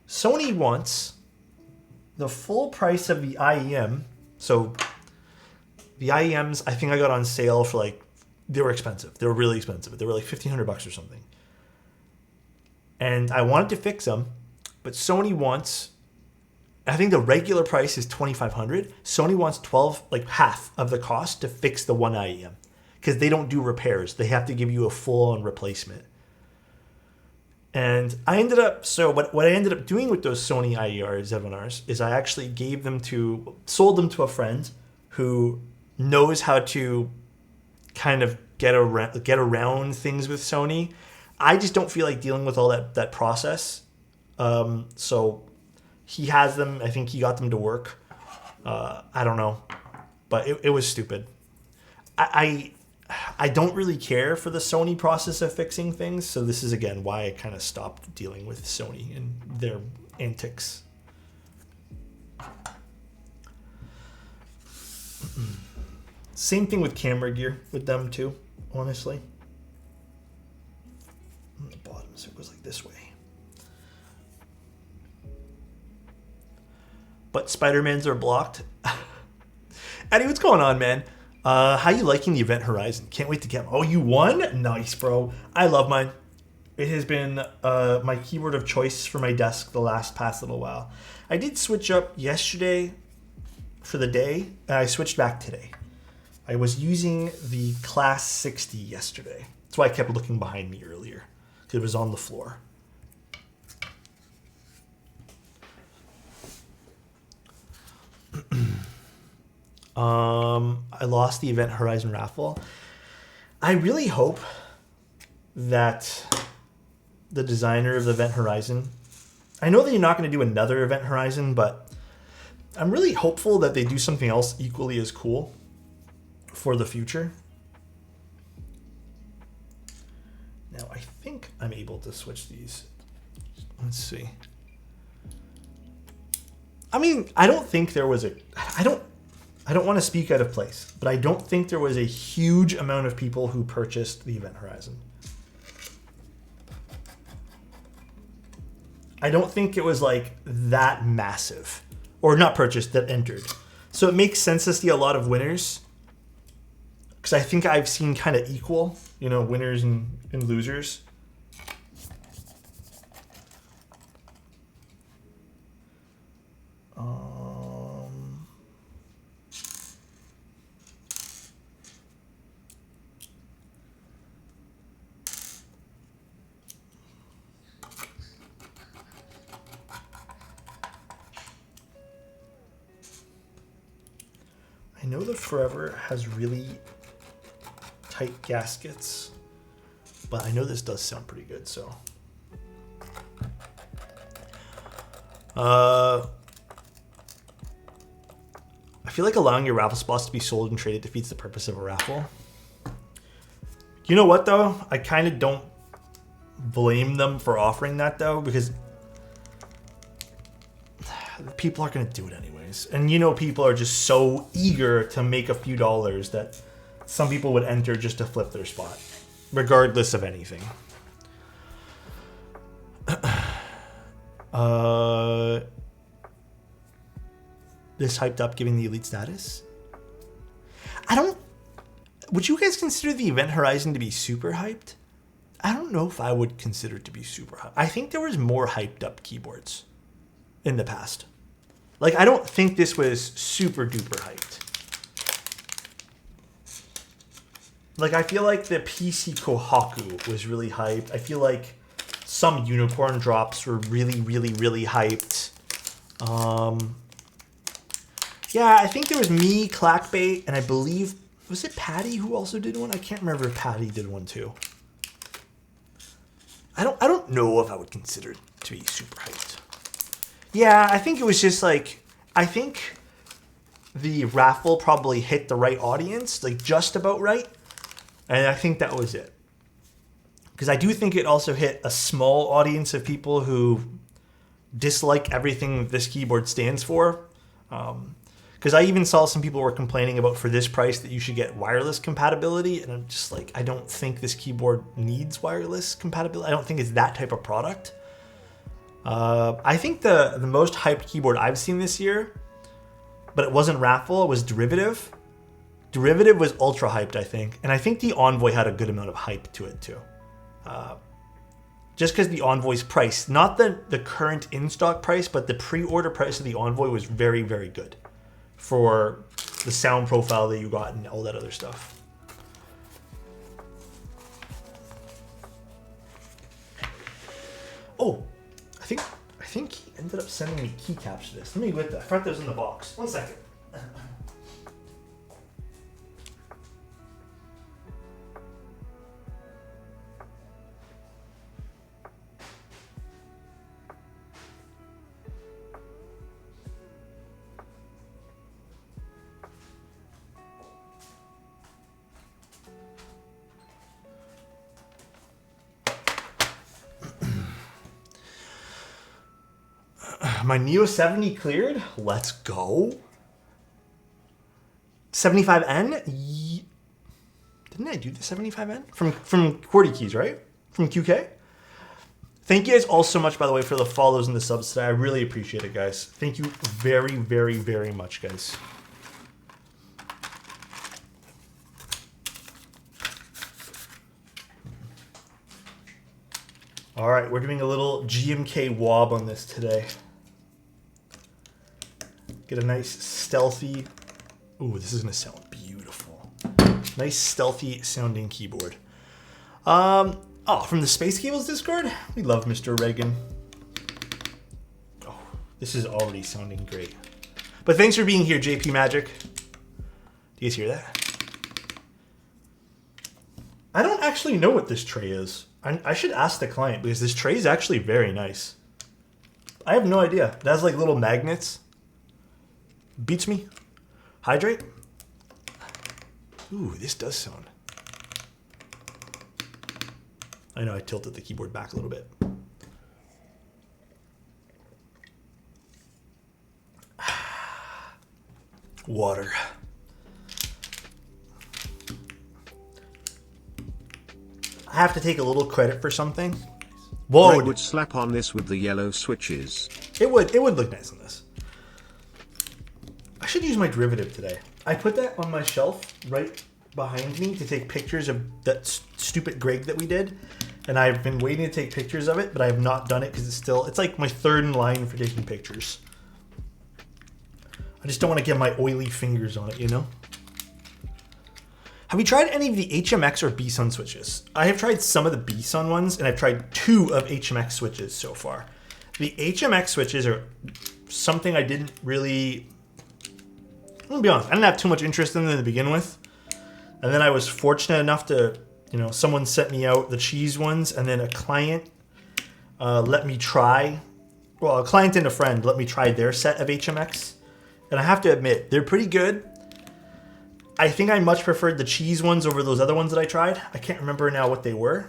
Sony wants the full price of the IEM. So the IEMs, I think I got on sale for like, they were expensive. They were really expensive. They were like $1,500 or something. And I wanted to fix them, but Sony wants, I think the regular price is $2,500. Sony wants half of the cost to fix the one IEM because they don't do repairs. They have to give you a full-on replacement. And I ended up, what I ended up doing with those Sony IER Z1Rs is I actually sold them to a friend who knows how to kind of get around things with Sony. I just don't feel like dealing with all that process. So he has them. I think he got them to work. I don't know. But it was stupid. I don't really care for the Sony process of fixing things. So this is, again, why I kind of stopped dealing with Sony and their antics. Same thing with camera gear with them too, honestly. On the bottom, so it goes like this way. But Spider-Mans are blocked. Eddie, what's going on, man? How you liking the Event Horizon? Can't wait to get. Oh, you won? Nice, bro. I love mine. It has been my keyboard of choice for my desk the past little while. I did switch up yesterday for the day, and I switched back today. I was using the Class 60 yesterday. That's why I kept looking behind me earlier, because it was on the floor. I lost the Event Horizon raffle. I really hope that the designer of the Event Horizon, I know that you're not going to do another Event Horizon, but I'm really hopeful that they do something else equally as cool for the future. Now, I think I'm able to switch these. Let's see. I mean, I don't think there was a... I don't want to speak out of place, but I don't think there was a huge amount of people who purchased the Event Horizon. I don't think it was like that massive. Or not purchased, that entered. So it makes sense to see a lot of winners. Because I think I've seen kind of equal, you know, winners and losers. I know the Forever has really tight gaskets, but I know this does sound pretty good, so. I feel like allowing your raffle spots to be sold and traded defeats the purpose of a raffle. You know what, though? I kind of don't blame them for offering that, though, because people are going to do it anyways. And you know, people are just so eager to make a few dollars that some people would enter just to flip their spot, regardless of anything. This hyped up giving the elite status? Would you guys consider the Event Horizon to be super hyped? I don't know if I would consider it to be super hyped. I think there was more hyped up keyboards in the past. Like, I don't think this was super duper hyped. Like, I feel like the PC Kohaku was really hyped. I feel like some unicorn drops were really, really, really hyped. Yeah, I think there was me, Clackbait, and I believe, was it Patty who also did one? I can't remember if Patty did one too. I don't know if I would consider it to be super hyped. Yeah, I think it was just like, I think the raffle probably hit the right audience, like just about right. And I think that was it. Because I do think it also hit a small audience of people who dislike everything this keyboard stands for. Because I even saw some people were complaining about, for this price, that you should get wireless compatibility. And I'm just like, I don't think this keyboard needs wireless compatibility. I don't think it's that type of product. I think the most hyped keyboard I've seen this year, but it wasn't raffle, it was Derivative. Derivative was ultra hyped, I think. And I think the Envoy had a good amount of hype to it too. Just because the Envoy's price, not the current in-stock price, but the pre-order price of the Envoy was very, very good for the sound profile that you got and all that other stuff. Oh, I think he ended up sending me keycaps to this. Let me get that. I forgot those in the box. 1 second. My Neo 70 cleared. Let's go. 75N? Didn't I do the 75N? From QWERTY Keys, right? From QK? Thank you guys all so much, by the way, for the follows and the subs today. I really appreciate it, guys. Thank you very, very, very much, guys. All right, we're doing a little GMK wob on this today. Get a nice stealthy, ooh, this is gonna sound beautiful. Nice stealthy sounding keyboard. Oh, from the Space Cables Discord? We love Mr. Reagan. Oh, this is already sounding great. But thanks for being here, JP Magic. Do you guys hear that? I don't actually know what this tray is. I should ask the client because this tray is actually very nice. I have no idea. It has like little magnets. Beats me. Hydrate. Ooh, this does sound. I know I tilted the keyboard back a little bit. Water. I have to take a little credit for something. Whoa! Greg would slap on this with the yellow switches. It would look nice on this. I should use my derivative today. I put that on my shelf right behind me to take pictures of that stupid Greg that we did. And I've been waiting to take pictures of it, but I have not done it because it's like my third in line for taking pictures. I just don't want to get my oily fingers on it, you know? Have you tried any of the HMX or B-Sun switches? I have tried some of the B-Sun ones, and I've tried 2 of HMX switches so far. The HMX switches are something I didn't really... I'm gonna be honest, I didn't have too much interest in them to begin with. And then I was fortunate enough to, you know, someone sent me out the cheese ones, and then a client let me try... Well, a client and a friend let me try their set of HMX. And I have to admit, they're pretty good. I think I much preferred the cheese ones over those other ones that I tried. I can't remember now what they were.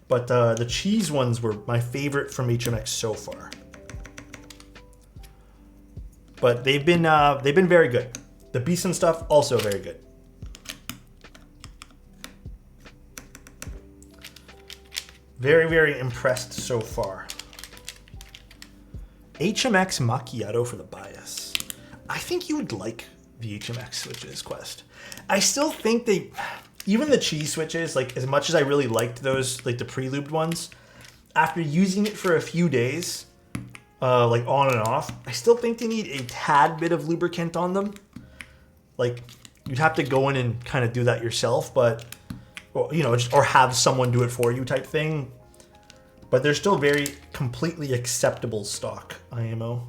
But the cheese ones were my favorite from HMX so far. But they've been very good. The B-Sun stuff, also very good. Very, very impressed so far. HMX Macchiato for the bias. I think you would like the HMX switches, Quest. I still think even the cheese switches, like as much as I really liked those, like the pre-lubed ones, after using it for a few days, like on and off, I still think they need a tad bit of lubricant on them. Like you'd have to go in and kind of do that yourself, but, you know, or have someone do it for you type thing. But they're still very completely acceptable stock IMO.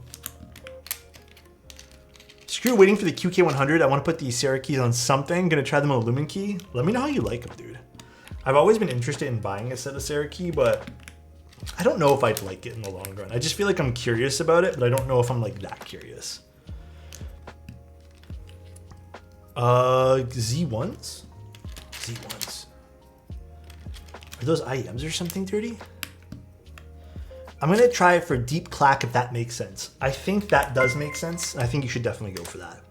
Screw waiting for the QK100. I want to put these Sarah keys on something. Gonna try them on a Lumen key. Let me know how you like them, dude. I've always been interested in buying a set of Sarah key, but I don't know if I'd like it in the long run. I just feel like I'm curious about it, but I don't know if I'm like that curious. Z1s? Z1s. Are those IEMs or something dirty? I'm gonna try it for deep clack if that makes sense. I think that does make sense. I think you should definitely go for that.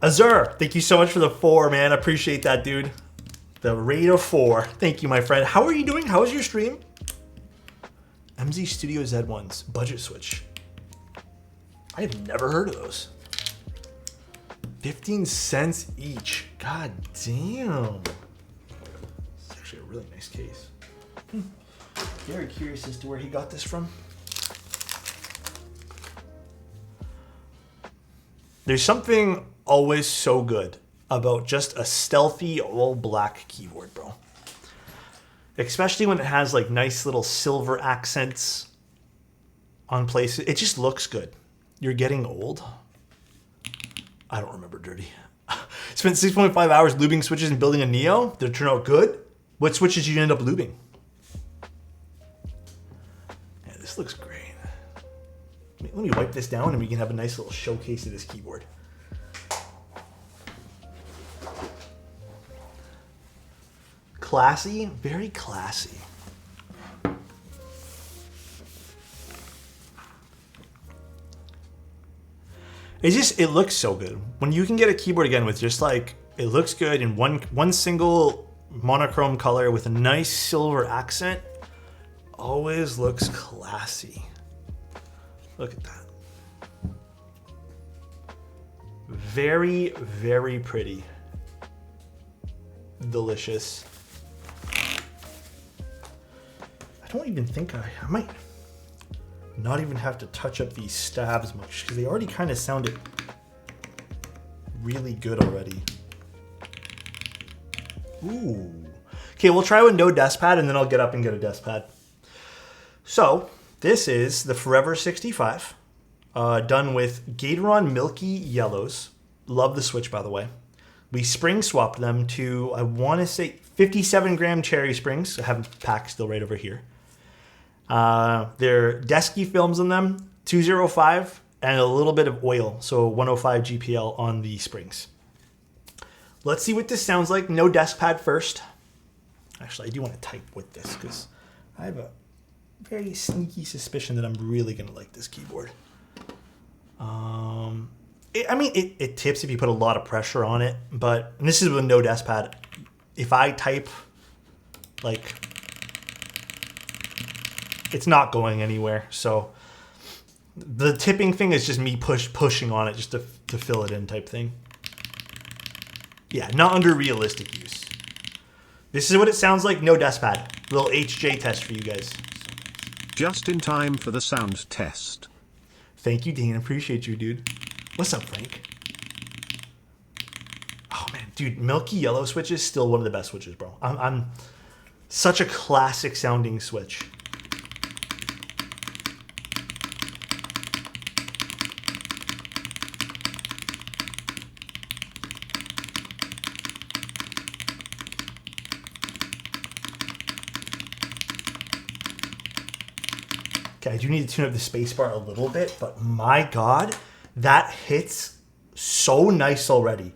Azur, thank you so much for the 4, man. I appreciate that, dude. The rate of 4. Thank you, my friend. How are you doing? How was your stream? MZ Studio Z1s, budget switch. I have never heard of those. 15 cents each. God damn. It's actually a really nice case. Very curious as to where he got this from. There's something always so good about just a stealthy all black keyboard, bro. Especially when it has like nice little silver accents on places. It just looks good. You're getting old. I don't remember dirty. Spent 6.5 hours lubing switches and building a Neo. Did it turn out good? What switches did you end up lubing? This looks great. Let me wipe this down and we can have a nice little showcase of this keyboard. Classy, very classy. It looks so good. When you can get a keyboard again with just like, it looks good in one single monochrome color with a nice silver accent. Always looks classy. Look at that. Very, very pretty. Delicious. I don't even think I might not even have to touch up these stabs much because they already kind of sounded really good already. Ooh. Okay, we'll try with no desk pad and then I'll get up and get a desk pad. So, this is the Forever65, done with Gateron Milky Yellows. Love the switch, by the way. We spring swapped them to, I want to say, 57 gram cherry springs. I have a pack still right over here. They're Desky films on them, 205, and a little bit of oil, so 105 GPL on the springs. Let's see what this sounds like. No desk pad first. Actually, I do want to type with this because I have a very sneaky suspicion that I'm really going to like this keyboard. It tips if you put a lot of pressure on it, but this is with no desk pad. If I type, like, it's not going anywhere. So the tipping thing is just me pushing on it just to fill it in type thing. Yeah, not under realistic use. This is what it sounds like, no desk pad. Little HJ test for you guys. Just in time for the sound test. Thank you, Dean. Appreciate you, dude. What's up, Frank? Oh, man. Dude, milky yellow switch is still one of the best switches, bro. I'm such a classic sounding switch. Okay, I do need to tune up the spacebar a little bit, but my God, that hits so nice already.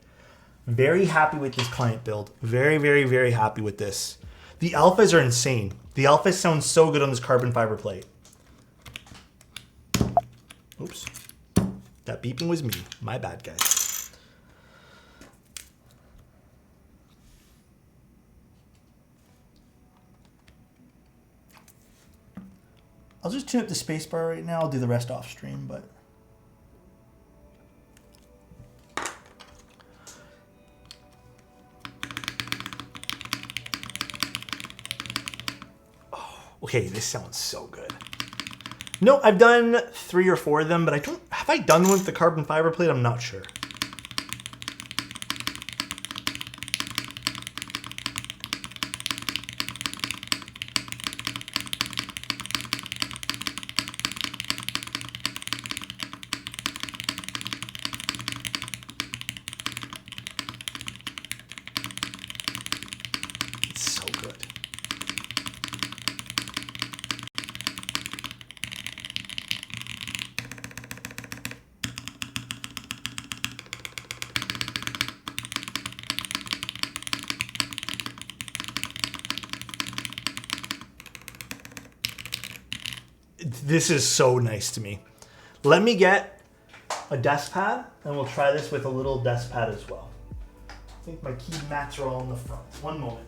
Very happy with this client build. Very, very, very happy with this. The alphas are insane. The alphas sound so good on this carbon fiber plate. Oops. That beeping was me. My bad, guys. I'll just tune up the spacebar right now. I'll do the rest off stream, but... Oh, okay, this sounds so good. No, I've done 3 or 4 of them, but I don't... Have I done one with the carbon fiber plate? I'm not sure. This is so nice to me. Let me get a desk pad and we'll try this with a little desk pad as well. I think my key mats are all in the front. One moment.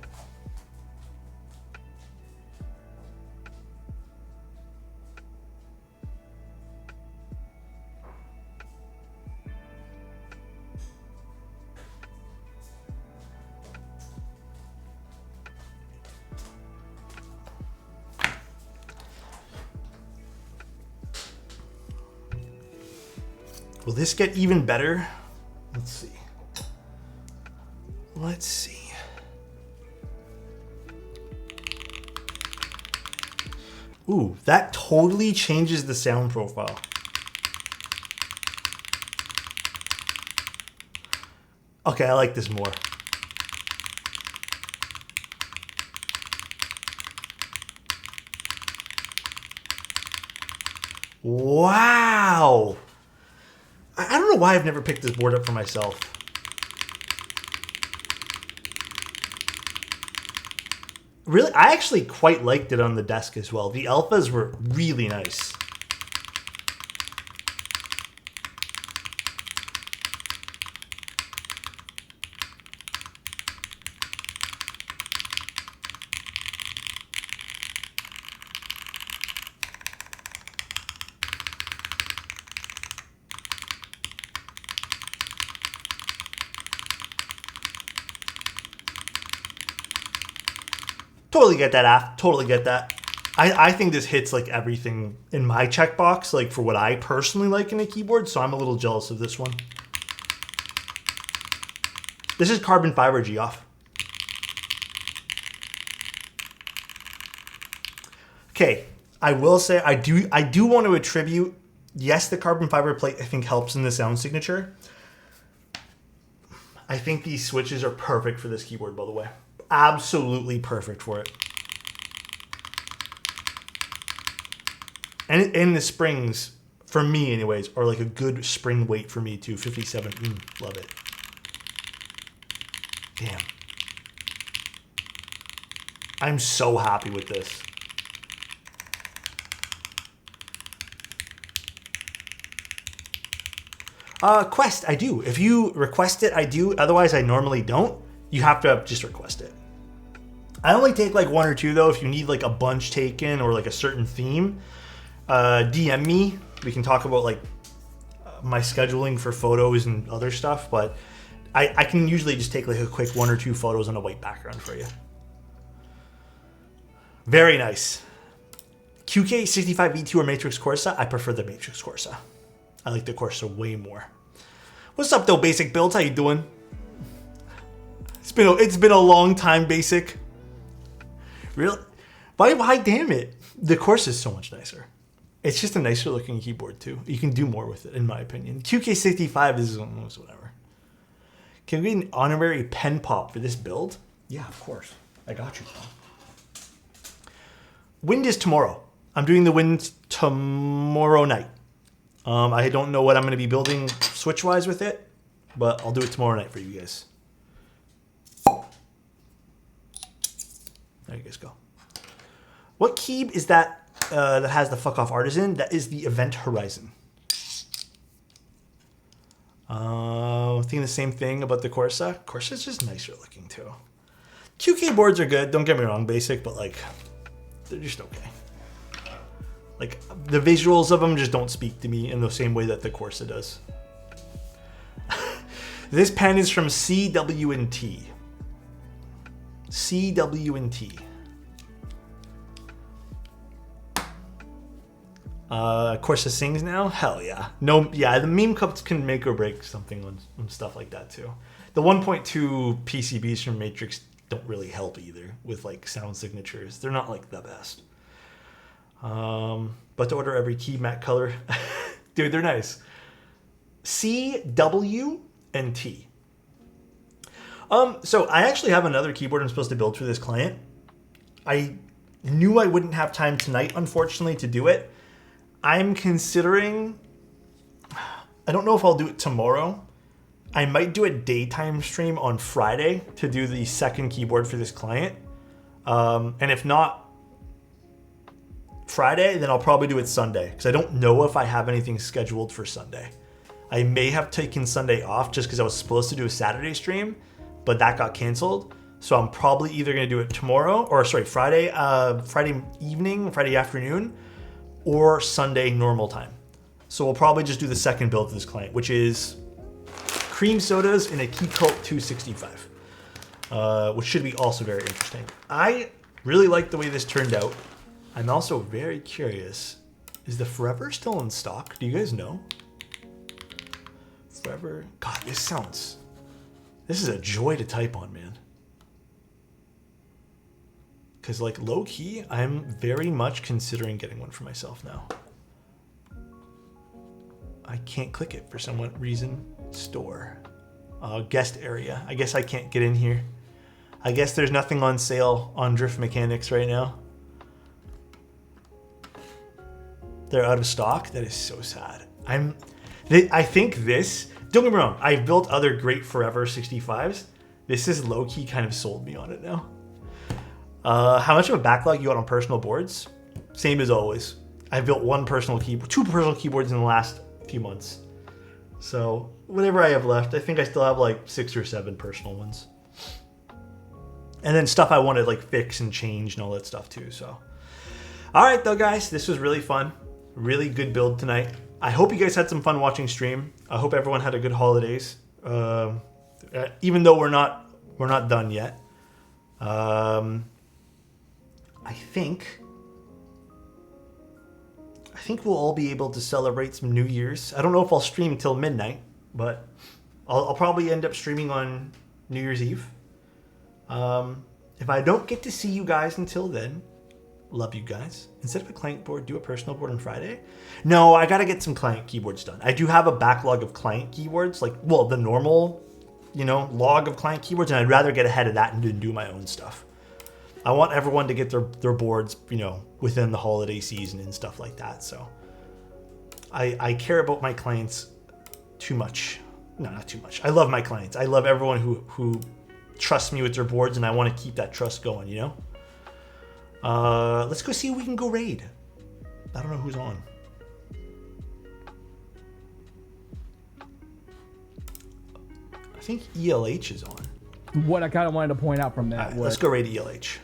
Will this get even better? Let's see. Let's see. Ooh, that totally changes the sound profile. Okay, I like this more. Wow. I don't know why I've never picked this board up for myself. Really, I actually quite liked it on the desk as well. The alphas were really nice. Totally get that, Af. Totally get that. I think this hits like everything in my checkbox, like for what I personally like in a keyboard, so I'm a little jealous of this one. This is carbon fiber, Geoff. Okay, I will say I do want to attribute, yes, the carbon fiber plate I think helps in the sound signature. I think these switches are perfect for this keyboard, by the way. Absolutely perfect for it. And the springs, for me anyways, are like a good spring weight for me too. 57, love it. Damn. I'm so happy with this. Quest, I do. If you request it, I do. Otherwise, I normally don't. You have to just request it. I only take like 1 or 2 though. If you need like a bunch taken or like a certain theme, DM me. We can talk about like my scheduling for photos and other stuff. But I can usually just take like a quick 1 or 2 photos on a white background for you. Very nice. QK65 V2 or Matrix Corsa? I prefer the Matrix Corsa. I like the Corsa way more. What's up though, Basic Builds? How you doing? It's been a long time, Basic. Really? Why damn it? The Corsa is so much nicer. It's just a nicer looking keyboard too. You can do more with it, in my opinion. QK65 is almost whatever. Can we get an honorary pen pop for this build? Yeah, of course. I got you. Wind is tomorrow. I'm doing the wind tomorrow night. I don't know what I'm going to be building switch-wise with it, but I'll do it tomorrow night for you guys. There you guys go. What key is that that has the fuck off artisan? That is the Event Horizon. Thinking the same thing about the Corsa. Corsa's just nicer looking too. QK boards are good. Don't get me wrong, Basic, but like they're just okay. Like the visuals of them just don't speak to me in the same way that the Corsa does. This pen is from CW&T. CW&T. Corsa sings now? Hell yeah. No, yeah, the meme cups can make or break something on stuff like that too. The 1.2 PCBs from Matrix don't really help either with like sound signatures. They're not like the best. But to order every key matte color. Dude, they're nice. CW&T. So I actually have another keyboard I'm supposed to build for this client. I knew I wouldn't have time tonight, unfortunately, to do it. I'm considering, I don't know if I'll do it tomorrow. I might do a daytime stream on Friday to do the second keyboard for this client. And if not Friday, then I'll probably do it Sunday because I don't know if I have anything scheduled for Sunday. I may have taken Sunday off just because I was supposed to do a Saturday stream, but that got canceled. So I'm probably either going to do it tomorrow or Friday evening, Friday afternoon, or Sunday normal time. So we'll probably just do the second build for this client, which is cream sodas in a Keycult 265, which should be also very interesting. I really like the way this turned out. I'm also very curious, is the Forever still in stock? Do you guys know? Forever, God, this is a joy to type on, man. Because like low key, I'm very much considering getting one for myself now. I can't click it for some reason. Store. Guest area. I guess I can't get in here. I guess there's nothing on sale on Drift Mechanics right now. They're out of stock. That is so sad. I think this, don't get me wrong, I've built other great Forever65s. This is low-key kind of sold me on it now. How much of a backlog you got on personal boards? Same as always. I built two personal keyboards in the last few months. So whatever I have left, I think I still have like 6 or 7 personal ones. And then stuff I want to like fix and change and all that stuff too. So, all right though, guys, this was really fun. Really good build tonight. I hope you guys had some fun watching stream. I hope everyone had a good holidays. Even though we're not done yet. I think we'll all be able to celebrate some New Year's. I don't know if I'll stream until midnight, but I'll probably end up streaming on New Year's Eve. If I don't get to see you guys until then, love you guys. Instead of a client board, do a personal board on Friday. No, I gotta get some client keyboards done. I do have a backlog of client keyboards, like, well, the normal, log of client keyboards, and I'd rather get ahead of that and do my own stuff. I want everyone to get their boards, you know, within the holiday season and stuff like that. So I care about my clients too much. No, not too much. I love my clients. I love everyone who trusts me with their boards, and I want to keep that trust going, you know? Let's go see if we can go raid. I don't know who's on. I think ELH is on. What I kind of wanted to point out from that was... Let's go raid ELH.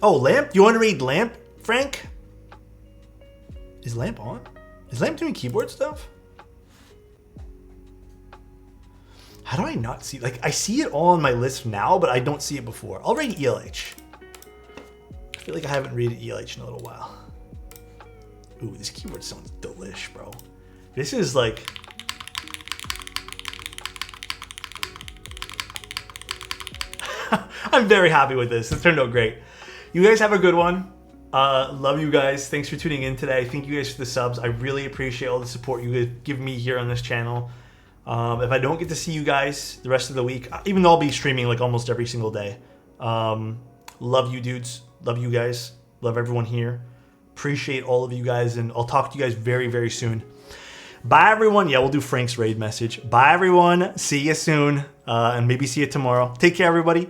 Oh, Lamp? You want to raid Lamp, Frank? Is Lamp on? Is Lamp doing keyboard stuff? How do I not see? Like, I see it all on my list now, but I don't see it before. I'll raid ELH. I feel like I haven't raided ELH in a little while. Ooh, this keyboard sounds delish, bro. This is like... I'm very happy with this. It turned out great. You guys have a good one. Love you guys. Thanks for tuning in today. Thank you guys for the subs. I really appreciate all the support you give me here on this channel. If I don't get to see you guys the rest of the week, even though I'll be streaming like almost every single day. Love you dudes. Love you guys. Love everyone here. Appreciate all of you guys, and I'll talk to you guys very, very soon. Bye, everyone. Yeah, we'll do Frank's raid message. Bye, everyone. See you soon, and maybe see you tomorrow. Take care, everybody.